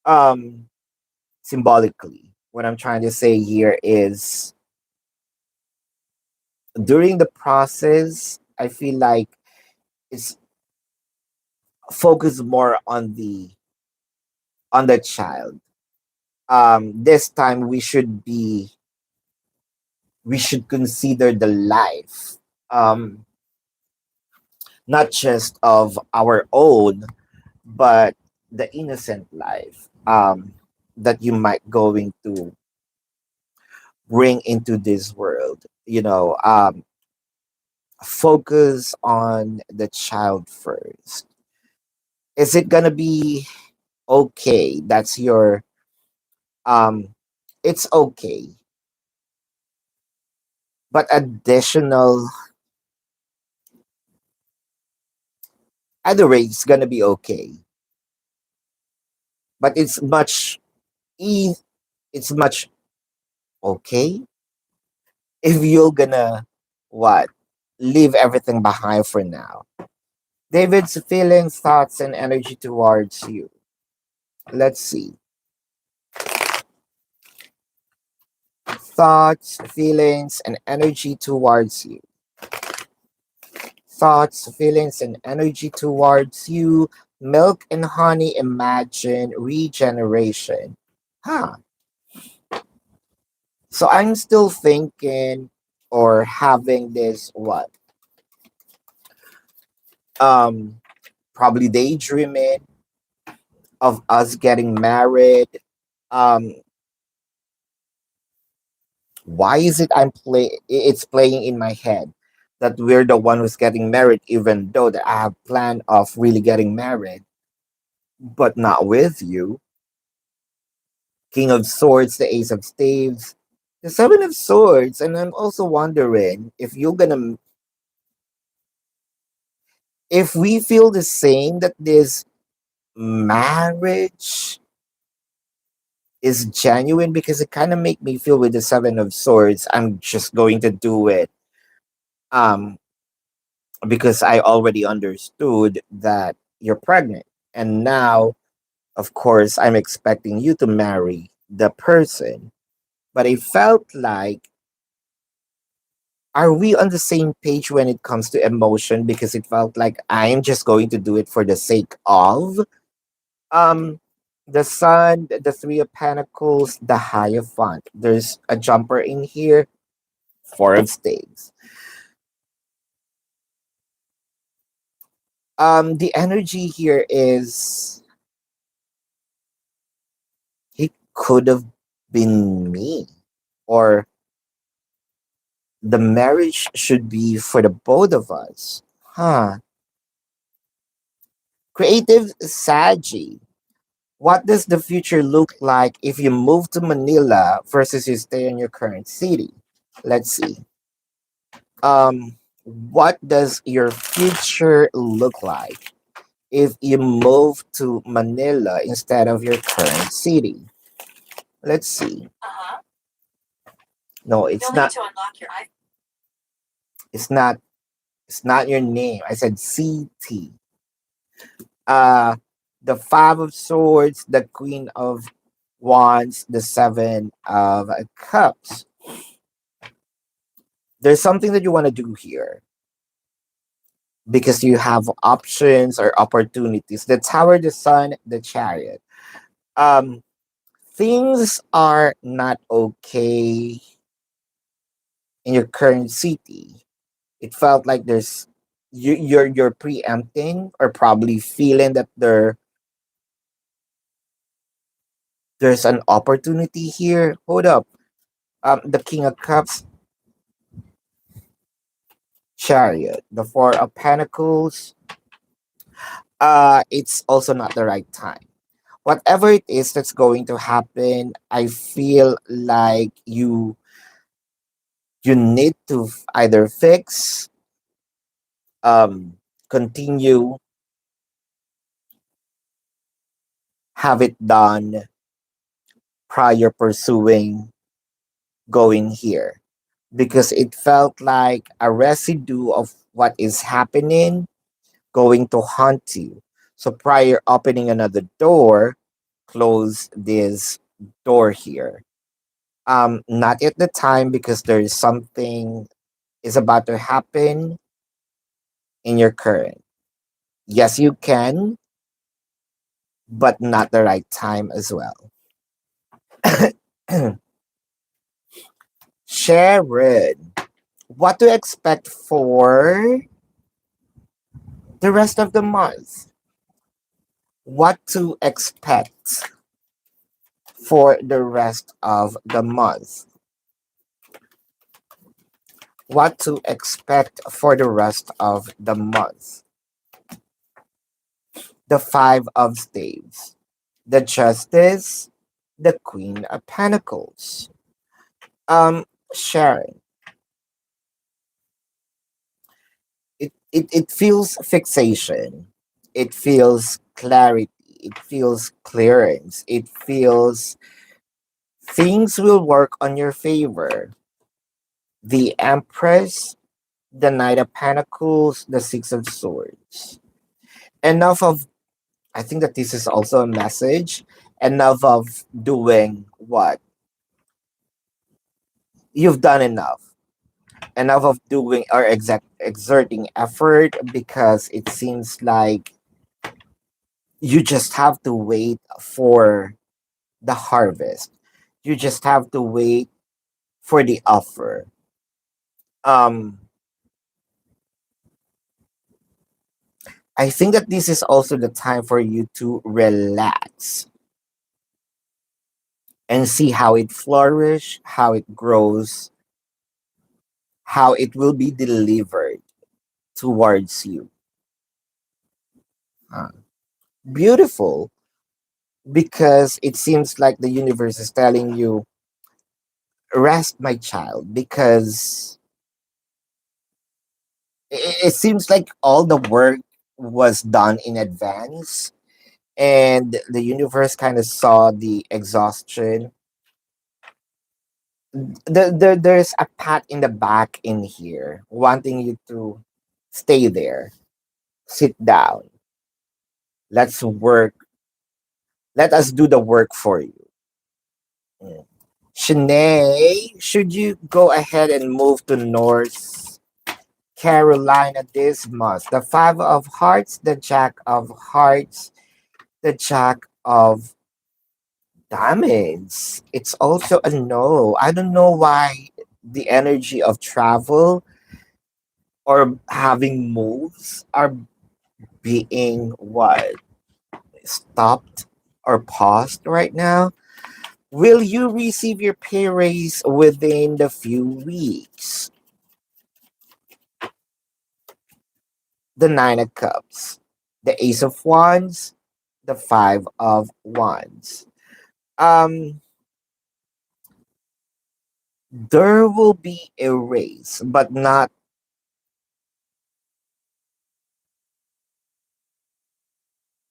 Um, Symbolically, what I'm trying to say here is during the process, I feel like it's focused more on the child. This time we should consider the life, um, not just of our own, but the innocent life that you might going to bring into this world. Focus on the child first. Is it gonna be okay? That's your um. It's okay, but additional. Either way, it's gonna be okay. But e- it's much okay if you're gonna what leave everything behind for now. David's feelings, thoughts, and energy towards you. Let's see. Thoughts, feelings, and energy towards you. Thoughts, feelings, and energy towards you. Milk and honey, imagine regeneration. Huh. So I'm still thinking or having this what? Um, Probably daydreaming of us getting married. Um, why is it it's playing in my head that we're the one who's getting married, even though that I have plan of really getting married, but not with you. King of Swords, the Ace of Staves, the Seven of Swords, and I'm also wondering if you're gonna if we feel the same that this marriage is genuine because it kind of make me feel with the Seven of Swords. I'm just going to do it um because I already understood that you're pregnant. And now, of course, I'm expecting you to marry the person. But I felt like, are we on the same page when it comes to emotion? Because it felt like I'm just going to do it for the sake of um the Sun, the Three of Pentacles, the Hierophant. There's a jumper in here, Four of Spades. The energy here is he could have been me, or the marriage should be for the both of us. Huh. Creative Sagi. What does the future look like if you move to Manila versus you stay in your current city? Let's see. What does your future look like if you move to Manila instead of your current city? Let's see. No, it's not. It's not. It's not your name. I said CT. Uh, the Five of Swords, the Queen of Wands, the Seven of Cups. There's something that you want to do here because you have options or opportunities. The Tower, the Sun, the Chariot. Um, things are not okay in your current city. It felt like you're preempting or probably feeling that there's an opportunity here. Hold up. The King of Cups, Chariot, the Four of Pentacles. It's also not the right time. Whatever it is that's going to happen, I feel like you need to either fix, continue, have it done prior pursuing going here, because it felt like a residue of what is happening going to haunt you. So prior opening another door, close this door here. Not at the time because there is something is about to happen in your current. Yes, you can, but not the right time as well. Sharon, what to expect for the rest of the month? What to expect for the rest of the month? What to expect for the rest of the month? The Five of Staves, the Justice, the Queen of Pentacles. Sharon, it feels fixation, it feels clarity, it feels clearance, it feels things will work on your favor. The Empress, the Knight of Pentacles, the Six of Swords. Enough of, I think that this is also a message. Enough of doing what? You've done enough. Enough of doing or exerting effort, because it seems like you just have to wait for the harvest. You just have to wait for the offer. Um, I think that this is also the time for you to relax and see how it flourish, how it grows, how it will be delivered towards you. Uh, Beautiful, because it seems like the universe is telling you, rest, my child, because it seems like all the work was done in advance, and the universe kind of saw the exhaustion. There's a pat in the back in here, wanting you to stay there, sit down. Let's work. Let us do the work for you. Mm. Shanae, should you go ahead and move to North Carolina this month? The Five of Hearts, the Jack of Hearts, the Jack of Diamonds. It's also a no. I don't know why the energy of travel or having moves are being what? Stopped or paused right now. Will you receive your pay raise within the few weeks? The Nine of Cups, the Ace of Wands, the Five of Wands. Um, there will be a raise, but not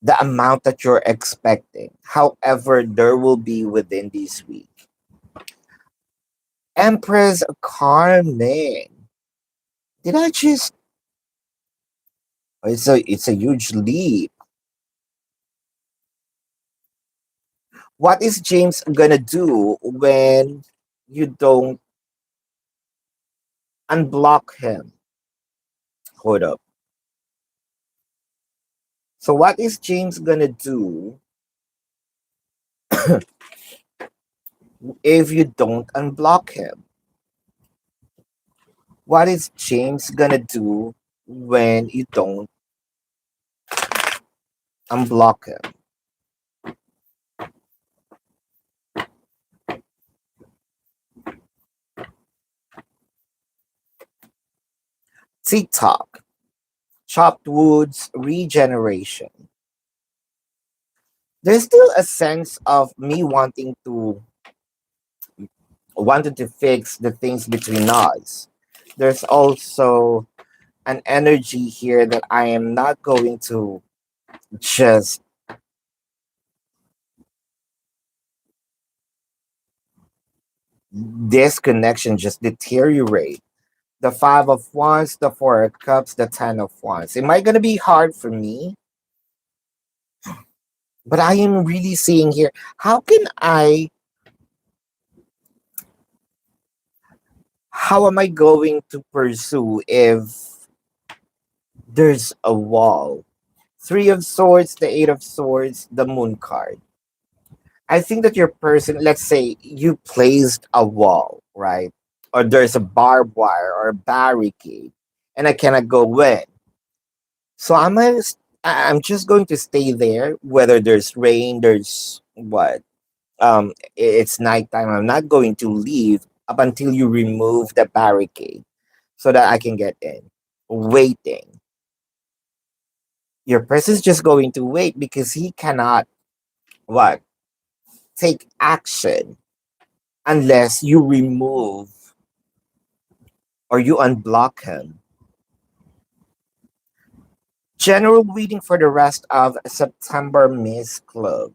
the amount that you're expecting. However, there will be within this week. Empress Carmen. Did I just? It's a huge leap. What is James gonna do when you don't unblock him? Hold up. So what is James gonna do if you don't unblock him? What is James gonna do when you don't unblock him? TikTok, chopped woods, regeneration. There's still a sense of me wanting to fix the things between us. There's also an energy here that I am not going to just this connection just deteriorate. The Five of Wands, the Four of Cups, the Ten of Wands. It might gonna be hard for me, but I am really seeing here. How am I going to pursue if there's a wall? Three of Swords, the Eight of Swords, the Moon card. I think that your person, let's say you placed a wall, right? Or there's a barbed wire or a barricade, and I cannot go in. So I'm just going to stay there, whether there's rain, there's what, it's nighttime. I'm not going to leave up until you remove the barricade so that I can get in. Waiting. Your person's just going to wait because he cannot what take action unless you remove or you unblock him. General reading for the rest of September, Miss Club.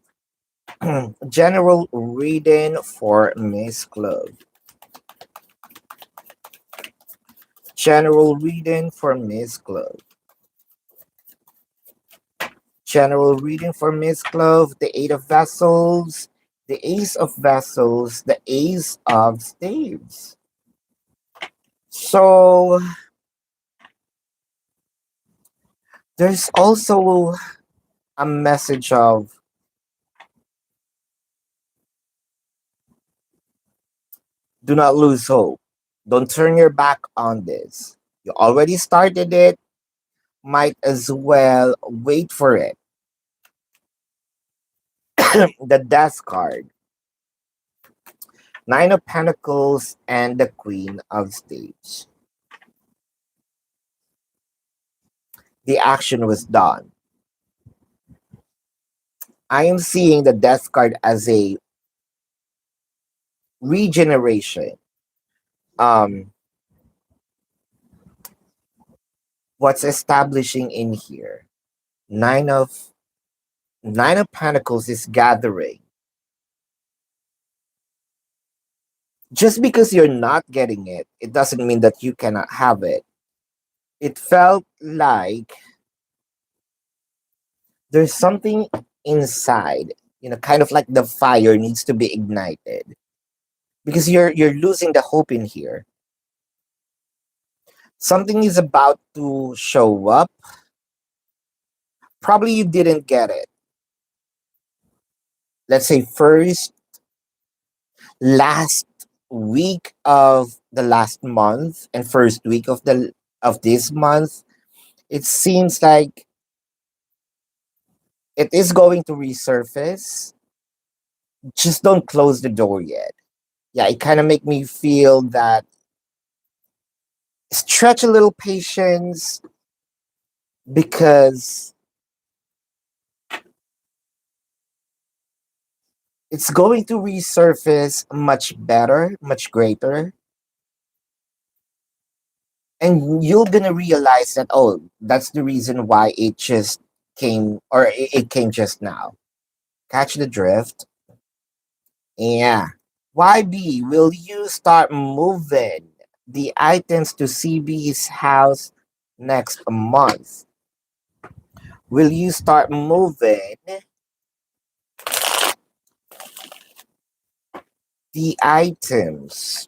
General reading for Miss Club. General reading for Miss Club. General reading for Miss Clove, the Eight of Vessels, the Ace of Vessels, the Ace of Staves. So there's also a message of do not lose hope. Don't turn your back on this. You already started it, might as well wait for it. The Death card, Nine of Pentacles, and the Queen of Staves. The action was done. I am seeing the Death card as a regeneration. Um, what's establishing in here? Nine of Nine of Pentacles is gathering. Just because you're not getting it, it doesn't mean that you cannot have it. It felt like there's something inside, kind of like the fire needs to be ignited because you're losing the hope in here. Something is about to show up. Probably you didn't get it. Let's say first, last week of the last month and first week of this month, it seems like it is going to resurface. Just don't close the door yet. Yeah, it kind of make me feel that stretch a little patience because it's going to resurface much better, much greater. And you're gonna realize that, oh, that's the reason why it just came, or it came just now. Catch the drift. Yeah. YB, will you start moving the items to CB's house next month? Will you start moving the items?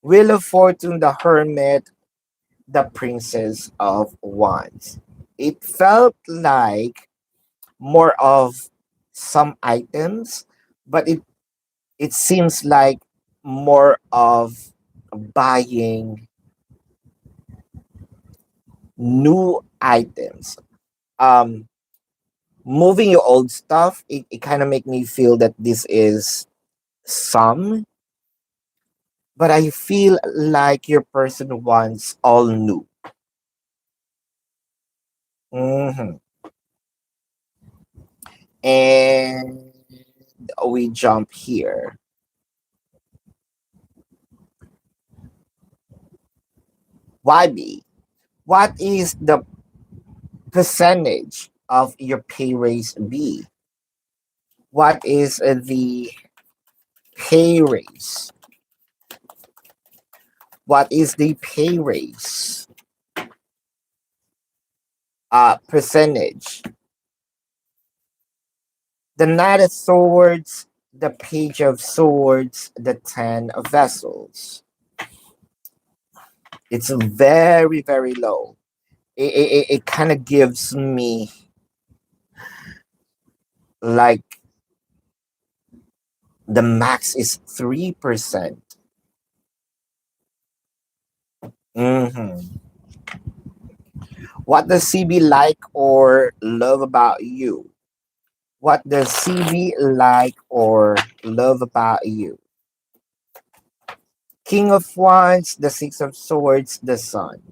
Wheel of Fortune, the Hermit, the Princess of Wands. It felt like more of some items, but it seems like more of buying new items. Um, Moving your old stuff, it kind of make me feel that this is some, but I feel like your person wants all new. Hmm. And we jump here. YB, what is the percentage of your pay raise be? What is the pay raise? What is the pay raise? Percentage. The Knight of Swords, the Page of Swords, the Ten of Vessels. It's very, very low. It kind of gives me like the max is 3%. Hmm. What does CB like or love about you? What does CB like or love about you? King of Wands, the Six of Swords, the Sun.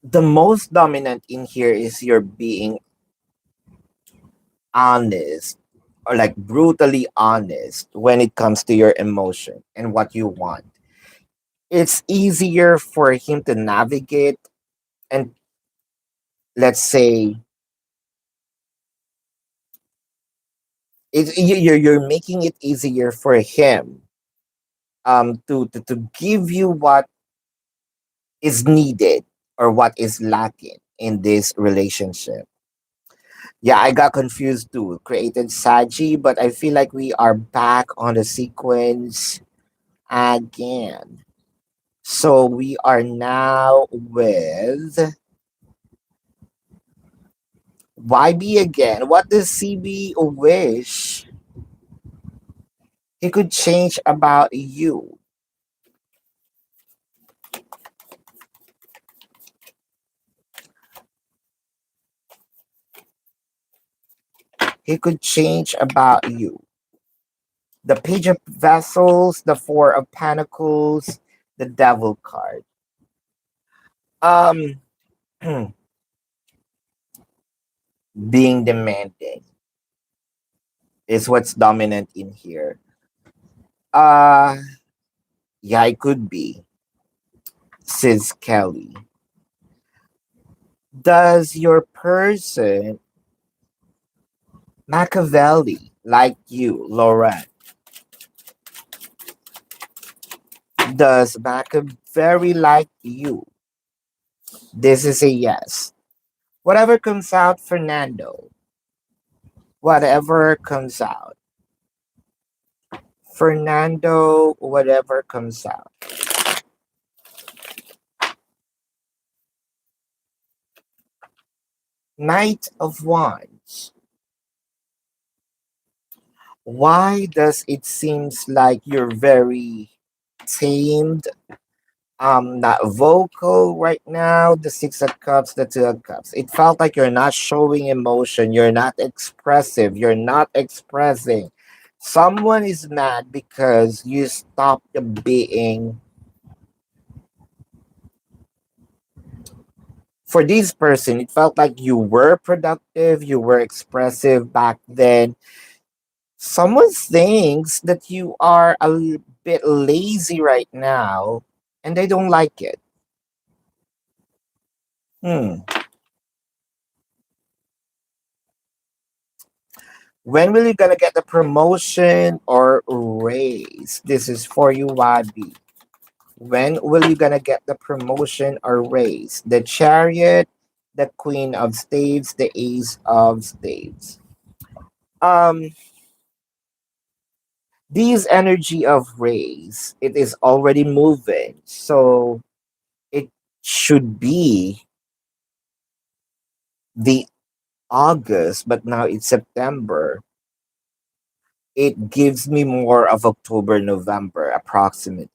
The most dominant in here is your being honest, or like brutally honest when it comes to your emotion and what you want. It's easier for him to navigate and, let's say, you're making it easier for him to give you what is needed or what is lacking in this relationship. Yeah, I got confused too. Created Saji, but I feel like we are back on the sequence again. So we are now with YB again. What does CB wish he could change about you? He could change about you. The Page of Vessels, the Four of Pentacles, the Devil card. Um, being demanding is what's dominant in here. Uh, yeah, it could be. Sis Kelly. Does your person Machiavelli like you, Lauren? Does Machiavelli like you? This is a yes. Whatever comes out, Fernando. Whatever comes out. Fernando, whatever comes out. Knight of Wands. Why does it seems like you're very tamed, not vocal right now? The Six of Cups, the Two of Cups. It felt like you're not showing emotion, you're not expressive, you're not expressing. Someone is mad because you stopped being, for this person, it felt like you were productive, you were expressive back then. Someone thinks that you are bit lazy right now and they don't like it. Hmm. When will you gonna get the promotion or raise? This is for you, Wabi. When will you gonna get the promotion or raise? The Chariot, the Queen of Spades, the Ace of Spades. Um, these energy of raise, it is already moving, so it should be the August, but now it's September. It gives me more of October, November, approximately.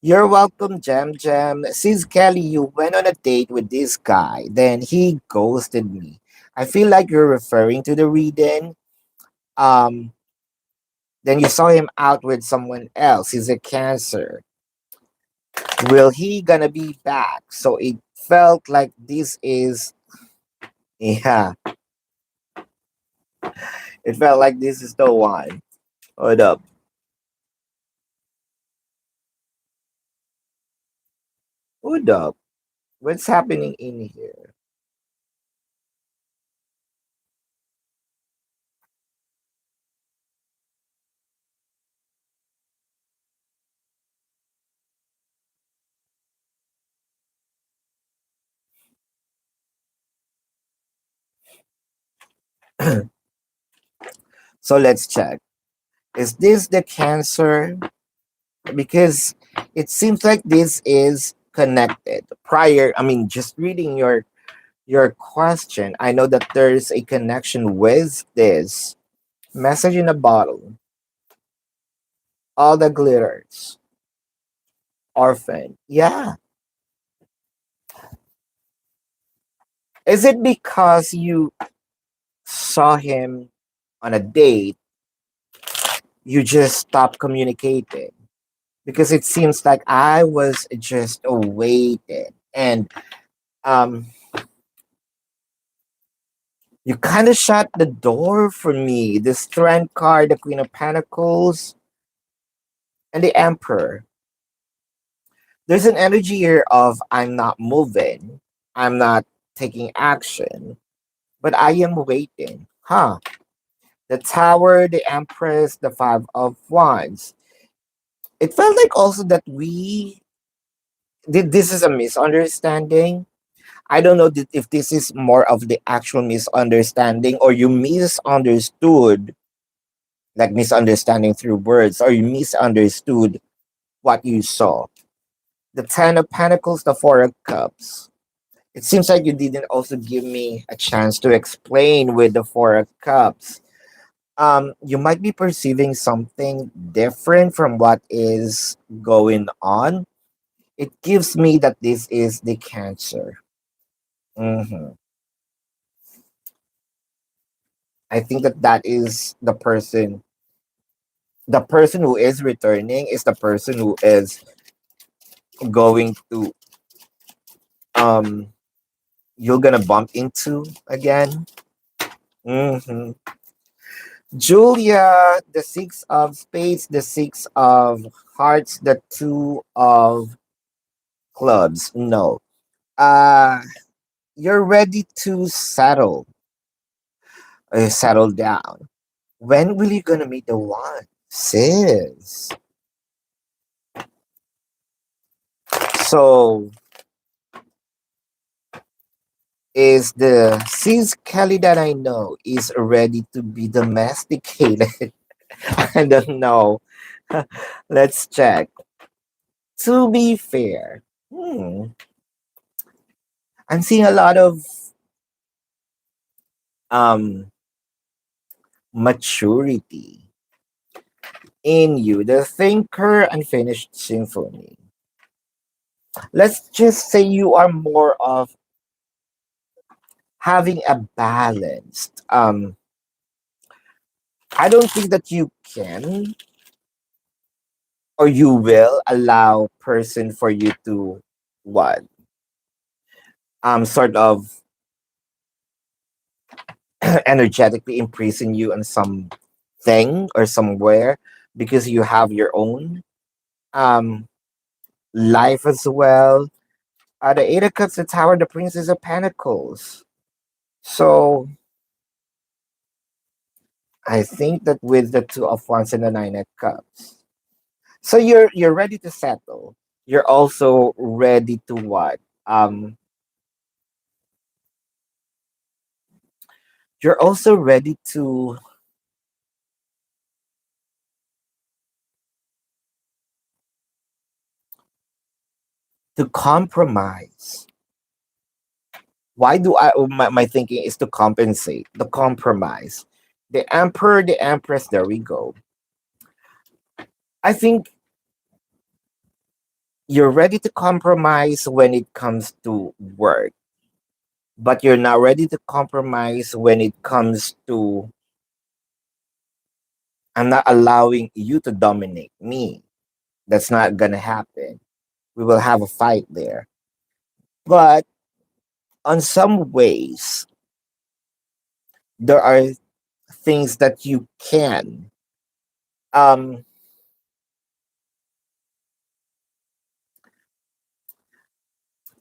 You're welcome, Jam Jam. Since Kelly, you went on a date with this guy, then he ghosted me. I feel like you're referring to the reading. Um, then you saw him out with someone else. He's a Cancer. Will he gonna be back? So it felt like this is, yeah, it felt like this is the one. Hold up. Hold up. What's happening in here? So let's check. Is this the Cancer? Because it seems like this is connected. Prior, I mean, just reading your question, I know that there's a connection with this message in a bottle. All the glitters. Orphan. Yeah. Is it because you saw him on a date, you just stopped communicating? Because it seems like I was just waiting. And um you kind of shut the door for me. The Strength card, the Queen of Pentacles, and the Emperor. There's an energy here of I'm not moving, I'm not taking action, but I am waiting. Huh. The Tower, the Empress, the Five of Wands. It felt like also that we did this is a misunderstanding. I don't know if this is more of the actual misunderstanding or you misunderstood, like misunderstanding through words, or you misunderstood what you saw. The Ten of Pentacles, the Four of Cups. It seems like you didn't also give me a chance to explain with the Four of Cups. You might be perceiving something different from what is going on. It gives me that this is the Cancer. Mhm. I think that that is the person. The person who is returning is the person who is going to um you're gonna bump into again. Hmm. Julia, the Six of Spades, the Six of Hearts, the Two of Clubs. No. Uh, you're ready to settle down. When will you gonna meet the one, sis? So is the sis Kelly that I know is ready to be domesticated? I don't know. Let's check. To be fair, I'm seeing a lot of um maturity in you, the thinker unfinished symphony. Let's just say you are more of having a balanced. I don't think that you can or you will allow person for you to what sort of energetically imprison you on some thing or somewhere because you have your own um life as well. The Eight of Cups, the Tower, the Princess of Pentacles. So I think that with the Two of Wands and the Nine of Cups, so you're ready to settle. You're also ready to what? Um, you're also ready to compromise. Why do I? My thinking is to compensate, the compromise. The Emperor, the Empress. There we go. I think you're ready to compromise when it comes to work, but you're not ready to compromise when it comes to I'm not allowing you to dominate me. That's not gonna happen. We will have a fight there. But on some ways, there are things that you can. Um,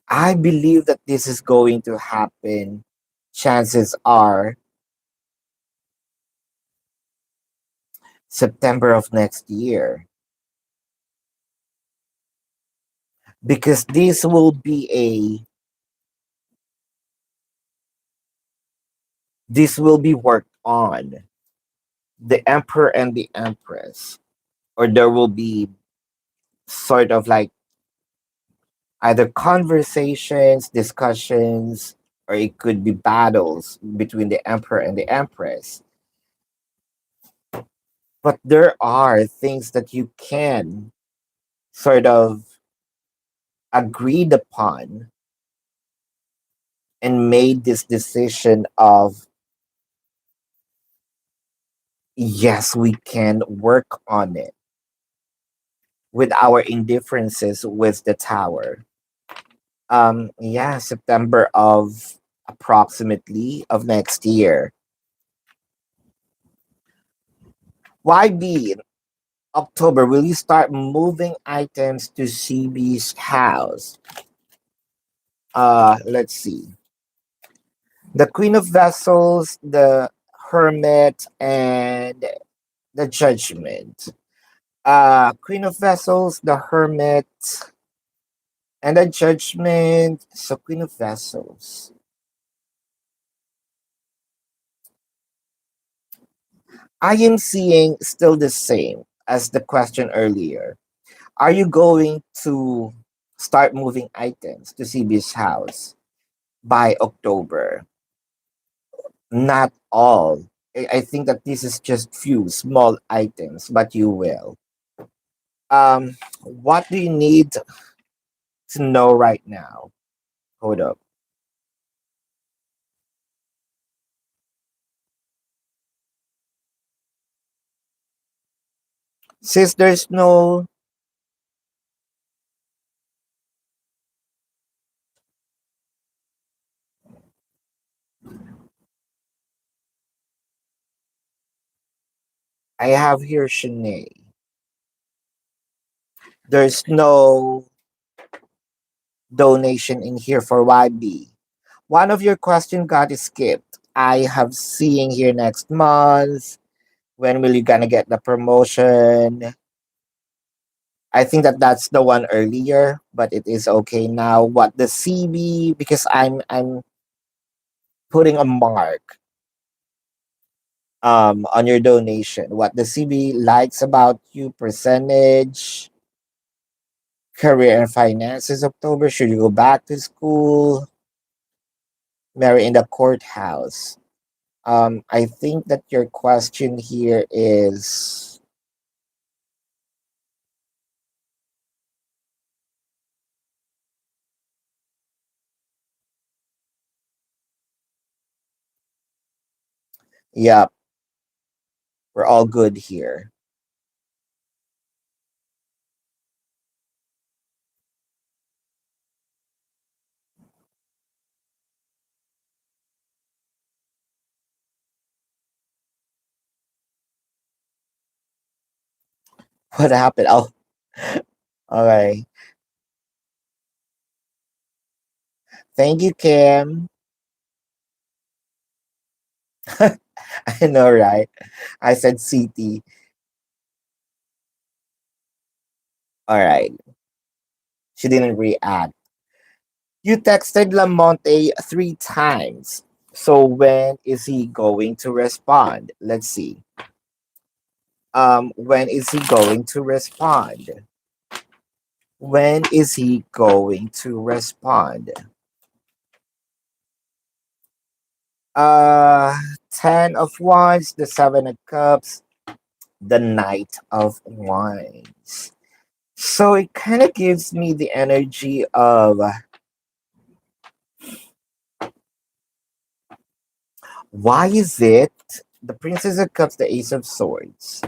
I believe that this is going to happen. Chances are September of next year. Because this will be worked on. The Emperor and the Empress. Or there will be sort of like either conversations, discussions, or it could be battles between the Emperor and the Empress. But there are things that you can sort of agreed upon and made this decision of yes, we can work on it with our indifferences with the tower. Yeah, September of approximately of next year. YB, October, will you start moving items to CB's house? Let's see. The Queen of Vessels, the Hermit, and the Judgment. Queen of Vessels, the Hermit, and the Judgment. So Queen of Vessels. I am seeing still the same as the question earlier. Are you going to start moving items to CB's house by October? Not all. I think that this is just few small items, but you will. What do you need to know right now? Hold up. Since there's no I have here Shanae. There's no donation in here for YB. One of your question got skipped. I have seeing here next month. When will you gonna get the promotion? I think that that's the one earlier, but it is okay now. What the CB, because I'm putting a mark on your donation. What the CB likes about you, percentage, career and finances. October, should you go back to school? Marry in the courthouse. I think that your question here is, yeah, we're all good here. What happened? Oh, all right. Thank you, Kim. I know, right? I said CT. All right. She didn't react. You texted Lamonte 3 times. So when is he going to respond? Let's see. When is he going to respond? When is he going to respond? Uh, 10 of Wands, the 7 of Cups, the Knight of Wands. So it kind of gives me the energy of, why is it the Princess of Cups, the Ace of Swords?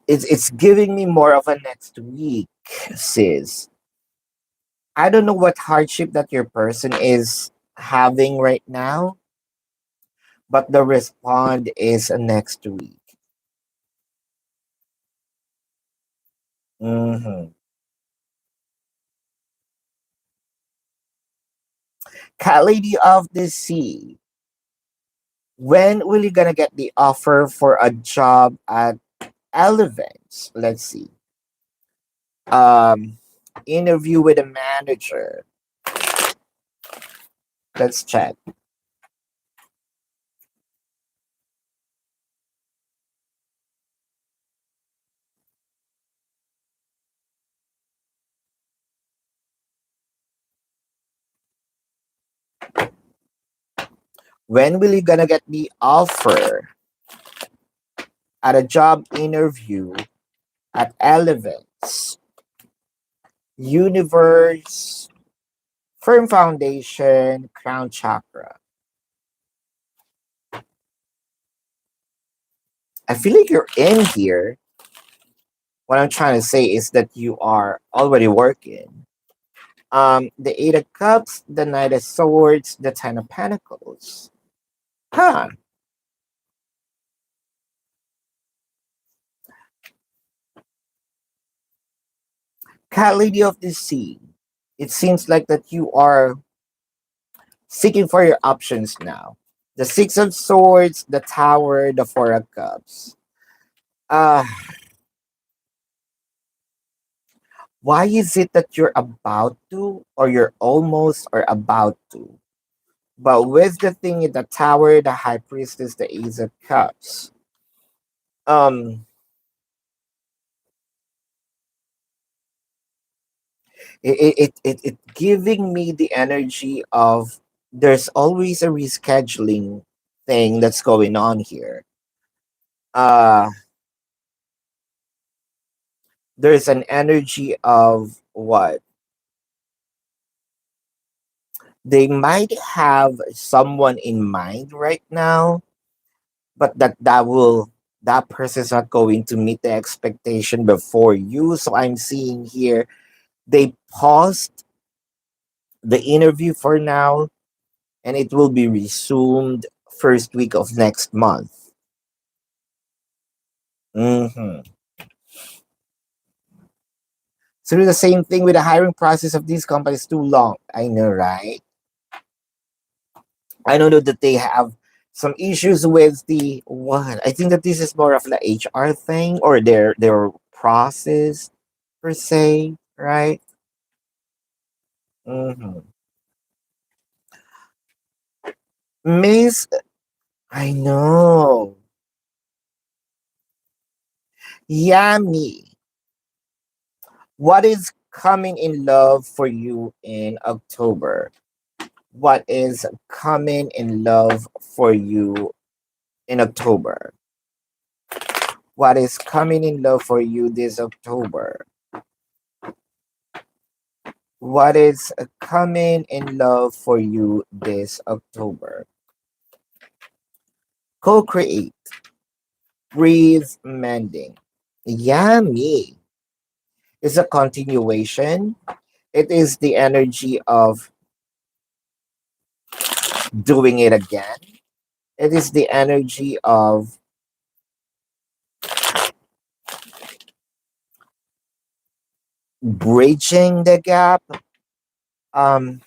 It's giving me more of a next week, sis. I don't know what hardship that your person is having right now, but the respond is next week. Hmm. Cat Lady of the Sea. When will you gonna get the offer for a job at Elevance? Let's see. Um, Interview with a manager. Let's check. When will you gonna get the offer at a job interview at Elevance? Universe, Firm Foundation, Crown Chakra. I feel like you're in here. What I'm trying to say is that you are already working. The 8 of Cups, the Knight of Swords, the 10 of Pentacles. Huh. Cat Lady of the Sea. It seems like that you are seeking for your options now. The 6 of Swords, the Tower, the 4 of Cups. Uh, why is it that you're about to, or you're almost, or about to? But with the thing in the Tower, the High Priestess, the Ace of Cups. Um, it giving me the energy of, there's always a rescheduling thing that's going on here. Uh, there's an energy of what? They might have someone in mind right now, but that person's not going to meet the expectation before you. So I'm seeing here they paused the interview for now, and it will be resumed first week of next month. Hmm. So do the same thing with the hiring process of these companies too long. I know, right? I know that they have some issues with the what. I think that this is more of the HR thing or their process per se, right? Hmm. Miss, I know. Yummy. What is coming in love for you in October? What is coming in love for you in October? What is coming in love for you this October? What is coming in love for you this October? Co create, breathe, mending. Yummy. It's a continuation. It is the energy of doing it again. It is the energy of bridging the gap. Um,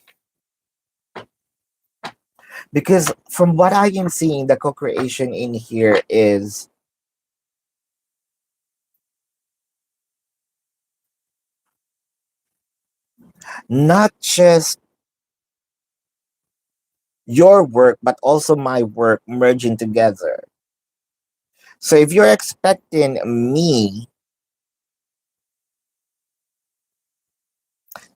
because from what I am seeing, the co creation in here is not just your work, but also my work merging together. So if you're expecting me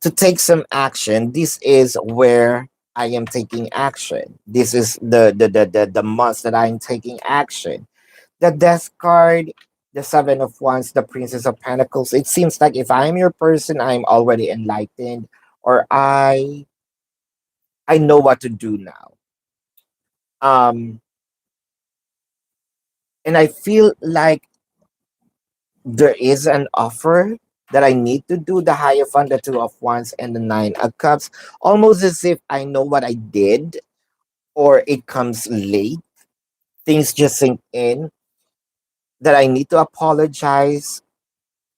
to take some action, this is where I am taking action. This is the months that I'm taking action. The death card, the seven of wands, the princess of pentacles. It seems like if I'm your person, I'm already enlightened, or I know what to do now. Um, and I feel like there is an offer that I need to do, the Hierophant, the Two of Wands, and the Nine of Cups, almost as if I know what I did, or it comes late. Things just sink in that I need to apologize.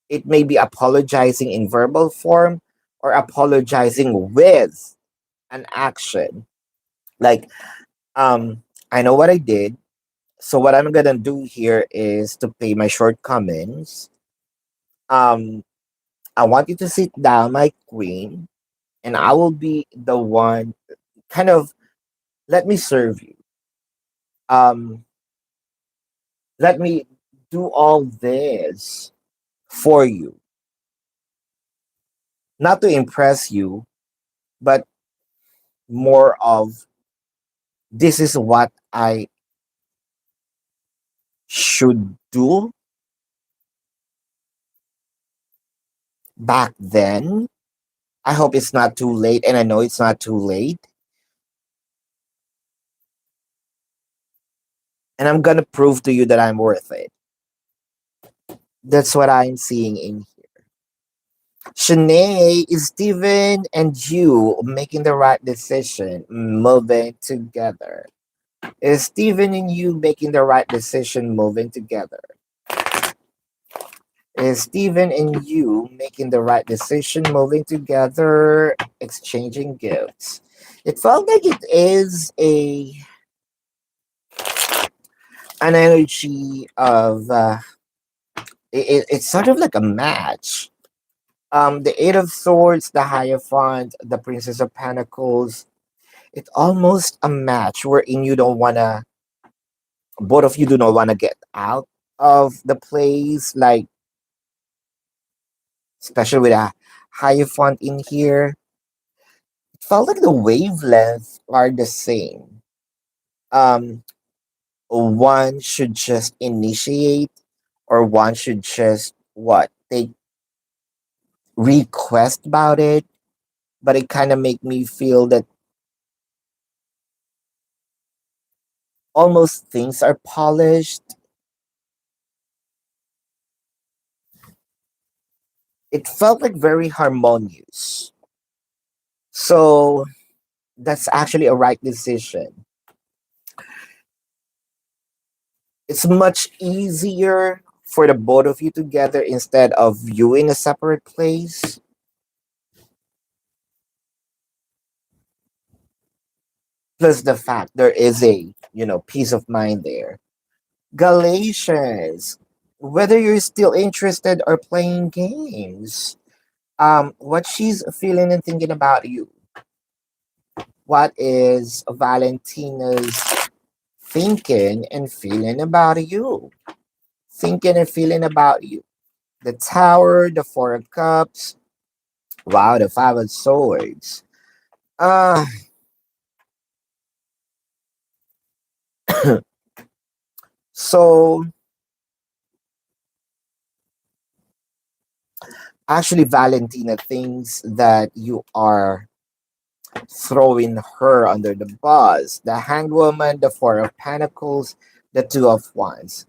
It may be apologizing in verbal form or apologizing with an action. Like, I know what I did. So what I'm gonna do here is to pay my shortcomings. Um, I want you to sit down, my queen, and I will be the one kind of let me serve you. Um, let me do all this for you, not to impress you, but more of this is what I should do back then. I hope it's not too late, and I know it's not too late. And I'm gonna prove to you that I'm worth it. That's what I'm seeing in here. Shanae, is Steven and you making the right decision, moving together? Is Steven and you making the right decision, moving together? Is Steven and you making the right decision, moving together, exchanging gifts? It felt like it is an energy of it's sort of like a match. The Eight of Swords, the Hierophant, the Princess of Pentacles. It's almost a match wherein you don't wanna, both of you do not wanna get out of the place, like especially with a Hierophant in here. It felt like the wavelengths are the same. Um, one should just initiate, or one should just what they request about it, but it kind of make me feel that almost things are polished. It felt like very harmonious. So that's actually a right decision. It's much easier for the both of you together instead of you in a separate place. Plus the fact there is a, peace of mind there. Galatians, whether you're still interested or playing games, what she's feeling and thinking about you. What is Valentina's thinking and feeling about you? Thinking and feeling about you. The Tower, the Four of Cups. Wow, the Five of Swords. Uh, so actually, Valentina thinks that you are throwing her under the bus. The Hanged Woman, the Four of Pentacles, the Two of Wands.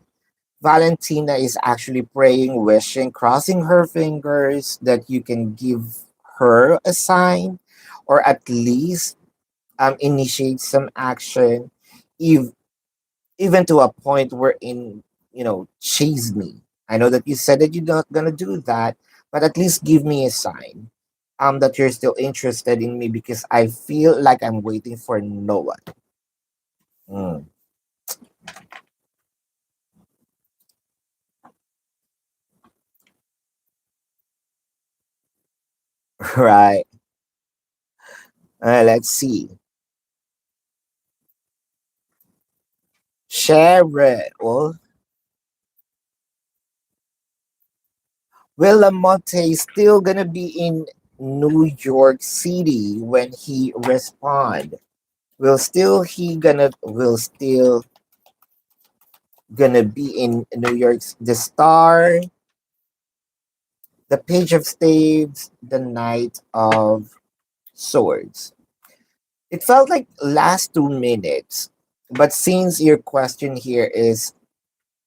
Valentina is actually praying, wishing, crossing her fingers that you can give her a sign or at least initiate some action, ev- even to a point wherein, chase me. I know that you said that you're not going to do that, but at least give me a sign that you're still interested in me because I feel like I'm waiting for no one. Mm, right. Let's see. Sharon. Will Lamonte is still gonna be in New York City when he respond? Will still gonna be in New York? The Star, the Page of Staves, the Knight of Swords. It felt like last 2 minutes, but since your question here is,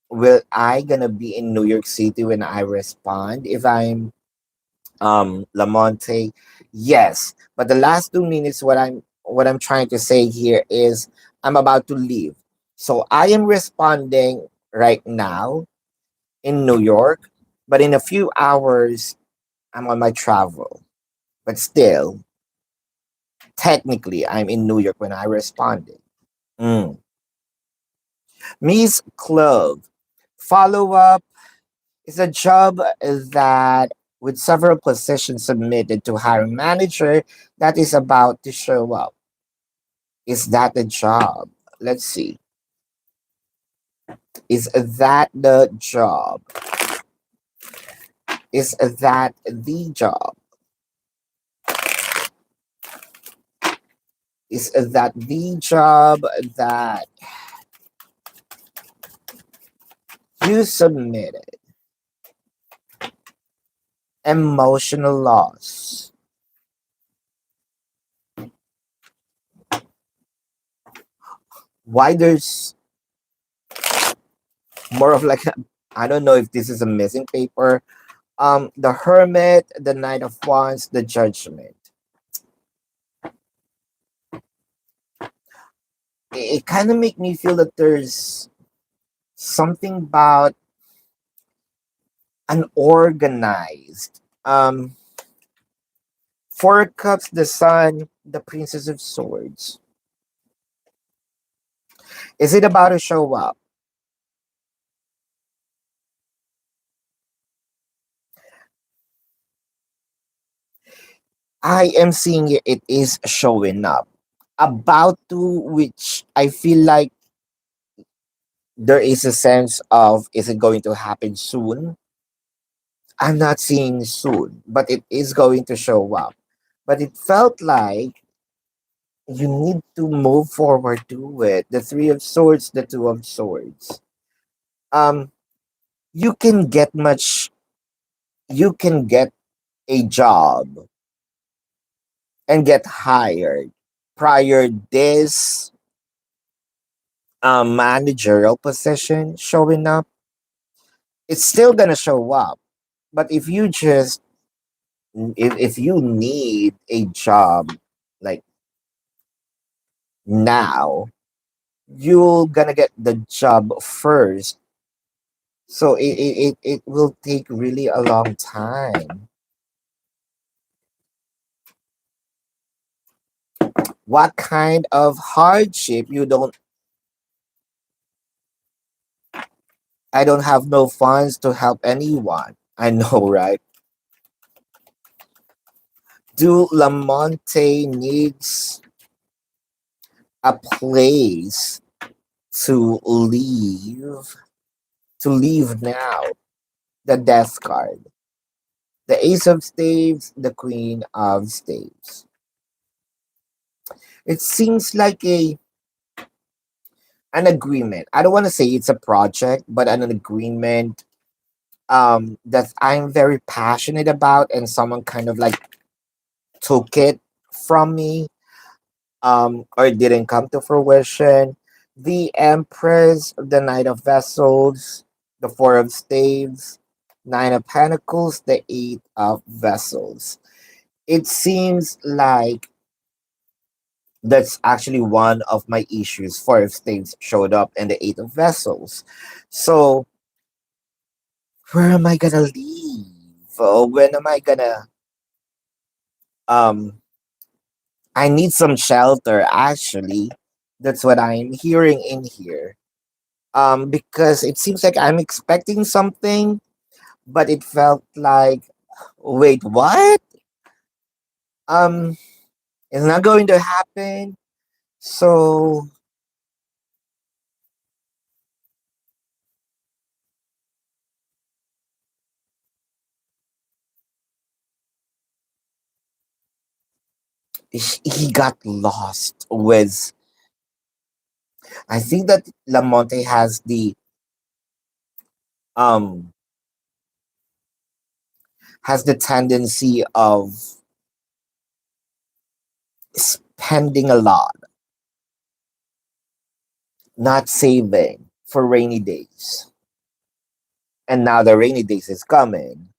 will I gonna be in New York City when I respond? If I'm Lamonte, yes. But the last 2 minutes, what I'm trying to say here is I'm about to leave. So I am responding right now in New York, but in a few hours I'm on my travel. But still, technically I'm in New York when I responded. Mm. Miss Clove. Follow up is a job that with several positions submitted to hiring manager that is about to show up. Is that the job? Let's see. Is that the job? Is that the job? Is that the job that you submitted? Emotional loss. Why there's more of like I don't know if this is a missing paper. The Hermit, the Knight of Wands, the Judgment. It kind of make me feel that there's something about unorganized. Four Cups, the Sun, the Princess of Swords. Is it about to show up? I am seeing it, it is showing up. About to, which I feel like there is a sense of, is it going to happen soon? I'm not seeing soon, but it is going to show up. But it felt like you need to move forward to it. The Three of Swords, the Two of Swords. Um, you can get much. You can get a job and get hired prior this managerial position showing up. It's still gonna show up, but if you need a job like now, you're gonna get the job first So it will take really a long time. What kind of hardship you don't I don't have no funds to help anyone. I know, right? Do Lamonte needs a place to leave now? The death card. The ace of staves, the queen of staves. It seems like a an agreement. I don't want to say it's a project, but an agreement that I'm very passionate about, and someone kind of like took it from me, or it didn't come to fruition. The Empress, the Knight of Vessels, the Four of Staves, Nine of Pentacles, the Eight of Vessels. It seems like that's actually one of my issues. Four of Staves showed up and the Eight of Vessels. So where am I gonna leave? When am I gonna um I need some shelter actually. That's what I'm hearing in here. Because it seems like I'm expecting something, but it felt like, wait, what? Um, it's not going to happen. So he got lost with. I think that Lamonte um has the tendency of spending a lot, not saving for rainy days. And now the rainy days is coming.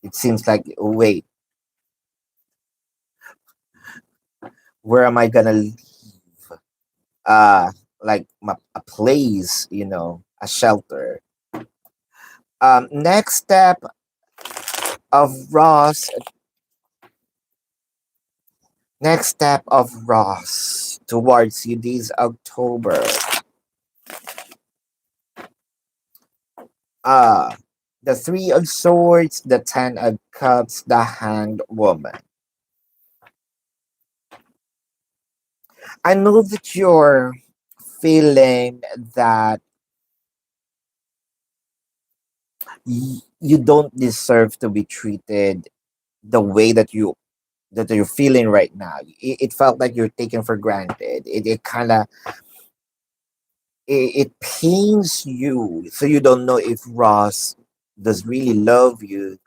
It seems like, wait, where am I gonna live? Uh, like a place, a shelter. Next step of Ross. Next step of Ross towards you this October. Uh, the Three of Swords, the Ten of Cups, the Hanged Woman. I know that you're feeling that you don't deserve to be treated the way that you're feeling right now. It felt like you're taken for granted. It kind of it pains you, so you don't know if Ross does really love you.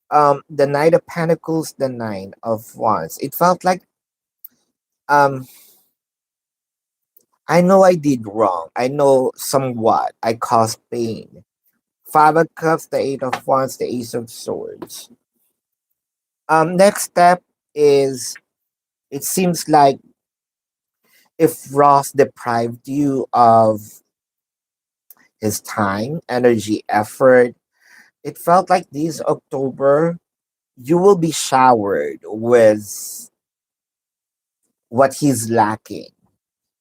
The Knight of Pentacles, the Nine of Wands. It felt like um I know I did wrong. I know somewhat I caused pain. Five of Cups, the Eight of Wands, the Ace of Swords. Next step is, it seems like if Ross deprived you of his time, energy, effort, it felt like this October you will be showered with what he's lacking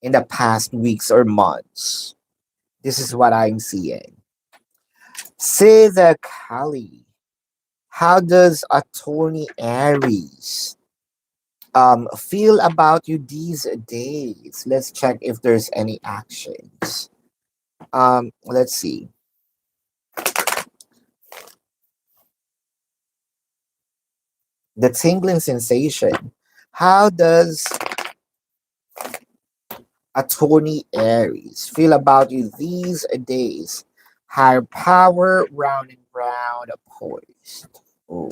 in the past weeks or months. This is what I'm seeing. Say the Kali. How does a Tony Aries feel about you these days? Let's check if there's any actions. Let's see. The tingling sensation. How does a Tony Aries feel about you these days? Higher power, round and round, poised. Oh,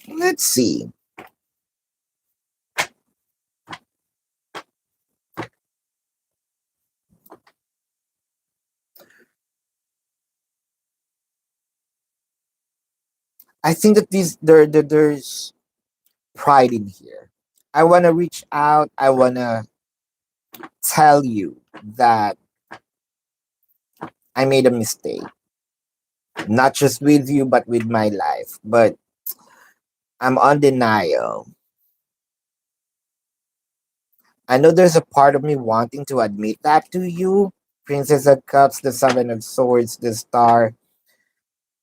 let's see. I think that there's pride in here. I wanna reach out. I wanna tell you that I made a mistake, not just with you, but with my life. But I'm on denial. I know there's a part of me wanting to admit that to you. Princess of Cups, the Seven of Swords, the Star.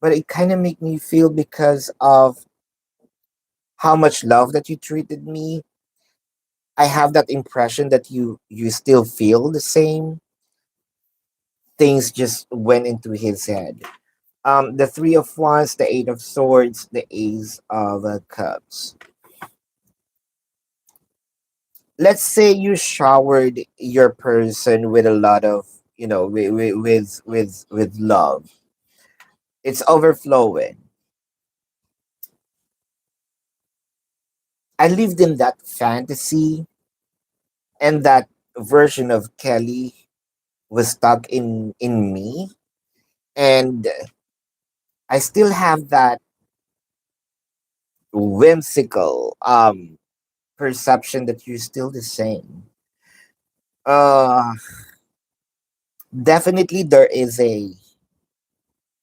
But it kind of make me feel because of how much love that you treated me. I have that impression that you still feel the same. Things just went into his head. The Three of Wands, the Eight of Swords, the Ace of Cups. Let's say you showered your person with a lot of, with love. It's overflowing. I lived in that fantasy, and that version of Kelly was stuck in me, and I still have that whimsical perception that you're still the same. Uh Definitely there is a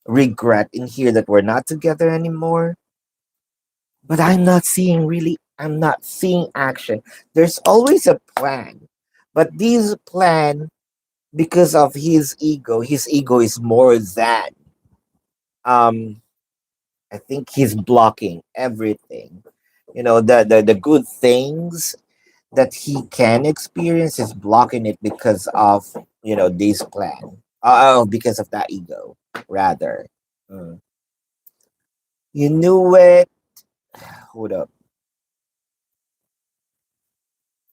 regret in here that we're not together anymore, but I'm not seeing action. There's always a plan, but this plan, because of his ego is more than, um I think he's blocking everything. The good things that he can experience is blocking it because of, this plan. Oh, because of that ego, rather. Mm. You knew it. Hold up.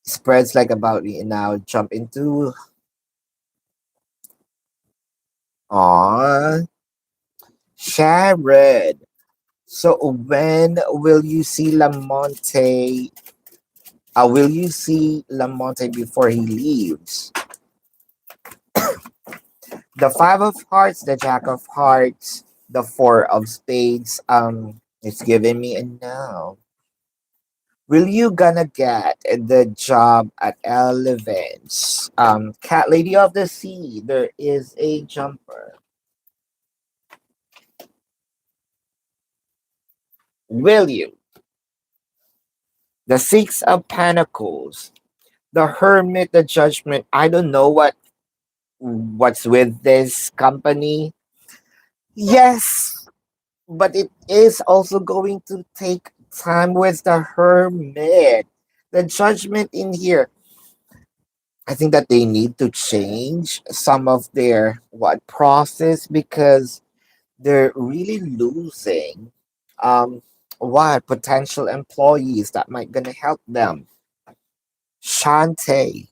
Spreads like about me, and now jump into. Aw, Sharon. So when will you see Lamonte? Will you see Lamonte before he leaves? The Five of Hearts, the Jack of Hearts, the Four of Spades. It's giving me a no. Will you gonna get the job at Elevance? Cat Lady of the Sea. There is a jumper. Will you? The Six of Pentacles, the Hermit, the Judgment. I don't know what's with this company. Yes, but it is also going to take time with the Hermit. The Judgment in here. I think that they need to change some of their what process, because they're really losing what potential employees that might gonna help them. Shante,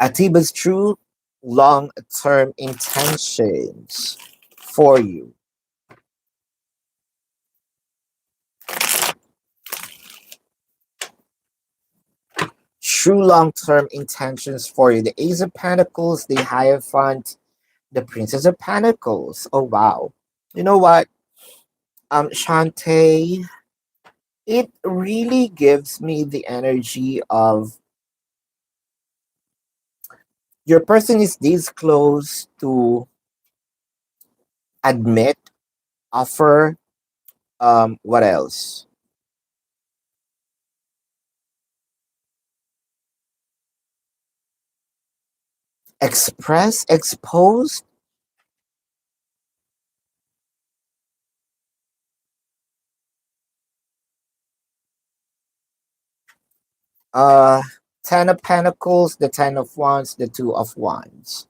Atiba's true long-term intentions for you. True long-term intentions for you. The Ace of Pentacles, the Hierophant, the Princess of Pentacles. Oh wow. You know what? Shante, it really gives me the energy of your person is this close to admit, offer, what else? Express, expose, uh Ten of Pentacles, the Ten of Wands, the Two of Wands.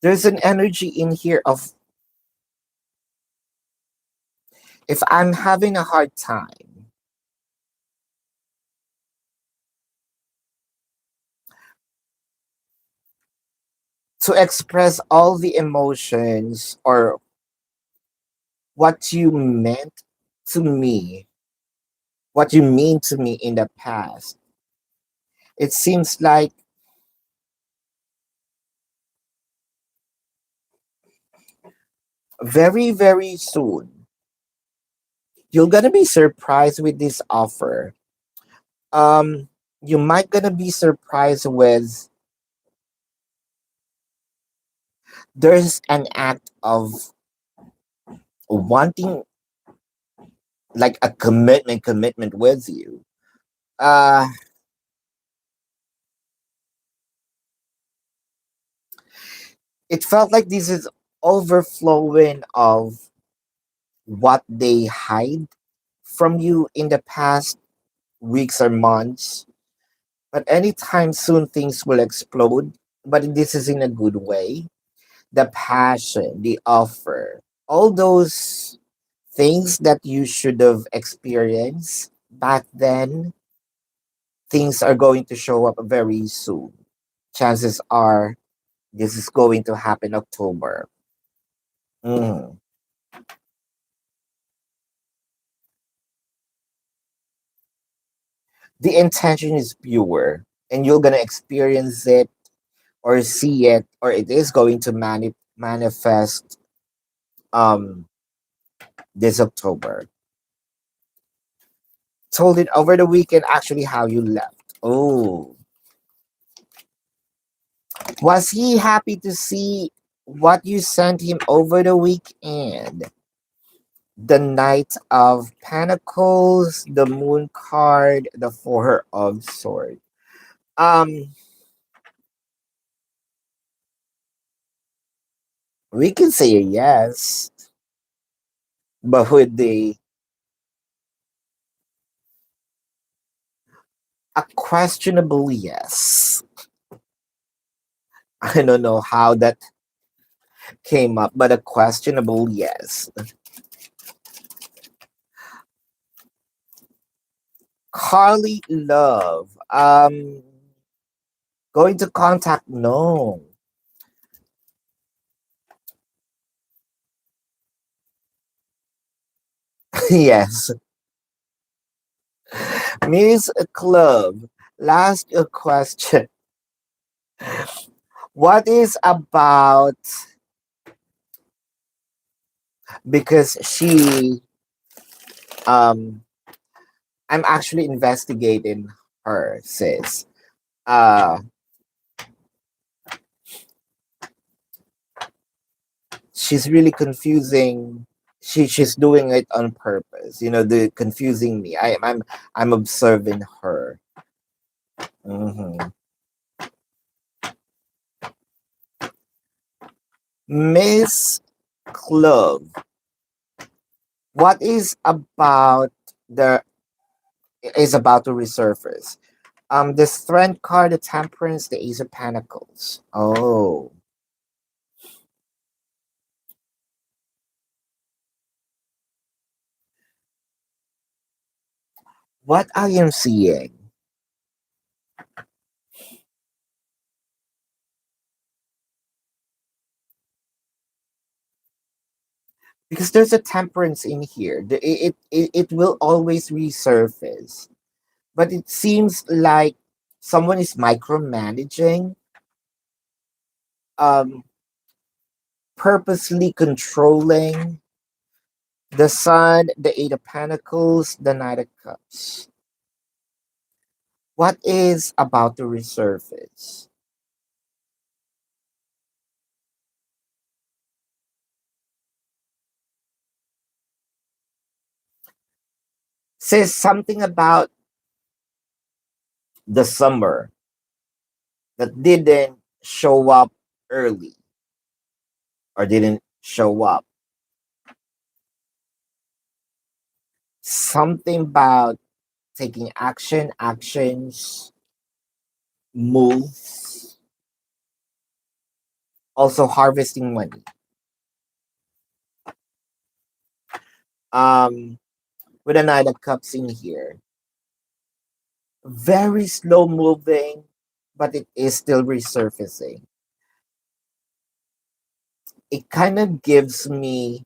There's an energy in here of, if I'm having a hard time to express all the emotions or what you meant to me, what you mean to me in the past. It seems like Very, very soon, you're gonna be surprised with this offer. Um, you might gonna be surprised with there's an act of wanting like a commitment with you. Uh, it felt like this is overflowing of what they hide from you in the past weeks or months. But anytime soon, things will explode. But this is in a good way. The passion, the offer, all those things that you should have experienced back then, things are going to show up very soon. Chances are this is going to happen October. Mhm. The intention is pure, and you're gonna experience it or see it, or it is going to manifest um this October. Told it over the weekend actually how you left. Oh, was he happy to see what you sent him over the weekend? The Knight of Pentacles, the Moon card, the Four of Swords. Um, we can say a yes, but would they a questionable yes? I don't know how that came up, but a questionable yes. Carly Love. Going to contact no. Yes. Miss Club. Last question. What is about because she I'm actually investigating her, sis. Uh she's really confusing. She's doing it on purpose. You know, the confusing me. I'm observing her. Mhm. Miss Club. What the is about to resurface? The Strength card, the Temperance, the Ace of Pentacles. Oh, what I am seeing, because there's a Temperance in here. It will always resurface, but it seems like someone is micromanaging, um, purposely controlling the Sun, the Eight of Pentacles, the Knight of Cups. What is about to resurface? Says something about the summer that didn't show up early or didn't show up. Something about taking action, actions, moves, also harvesting money. Um, with a Knight of Cups in here. Very slow moving, but it is still resurfacing. It kind of gives me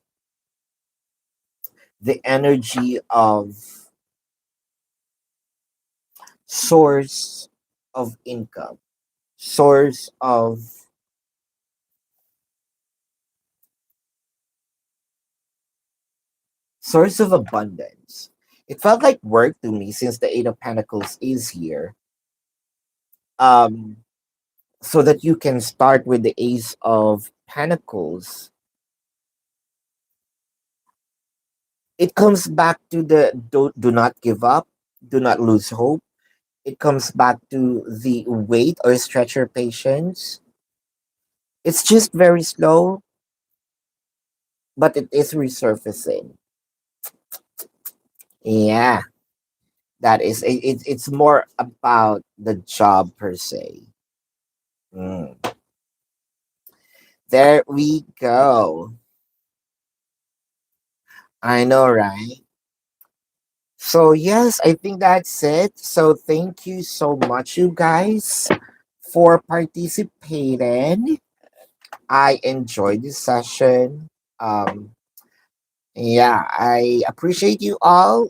the energy of source of income, source of Source of abundance. It felt like work to me since the Eight of Pentacles is here. Um, so that you can start with the Ace of Pentacles. It comes back to the do not give up, do not lose hope. It comes back to the wait or stretch your patience. It's just very slow, but it is resurfacing. Yeah, that is it's more about the job per se. Mm. There we go. I know, right? So yes, I think that's it. So thank you so much, you guys, for participating. I enjoyed this session. Um, yeah, I appreciate you all.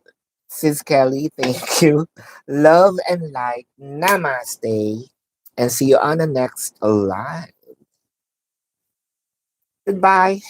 Sis Kelly, thank you. Love and light. Namaste. And see you on the next live. Goodbye.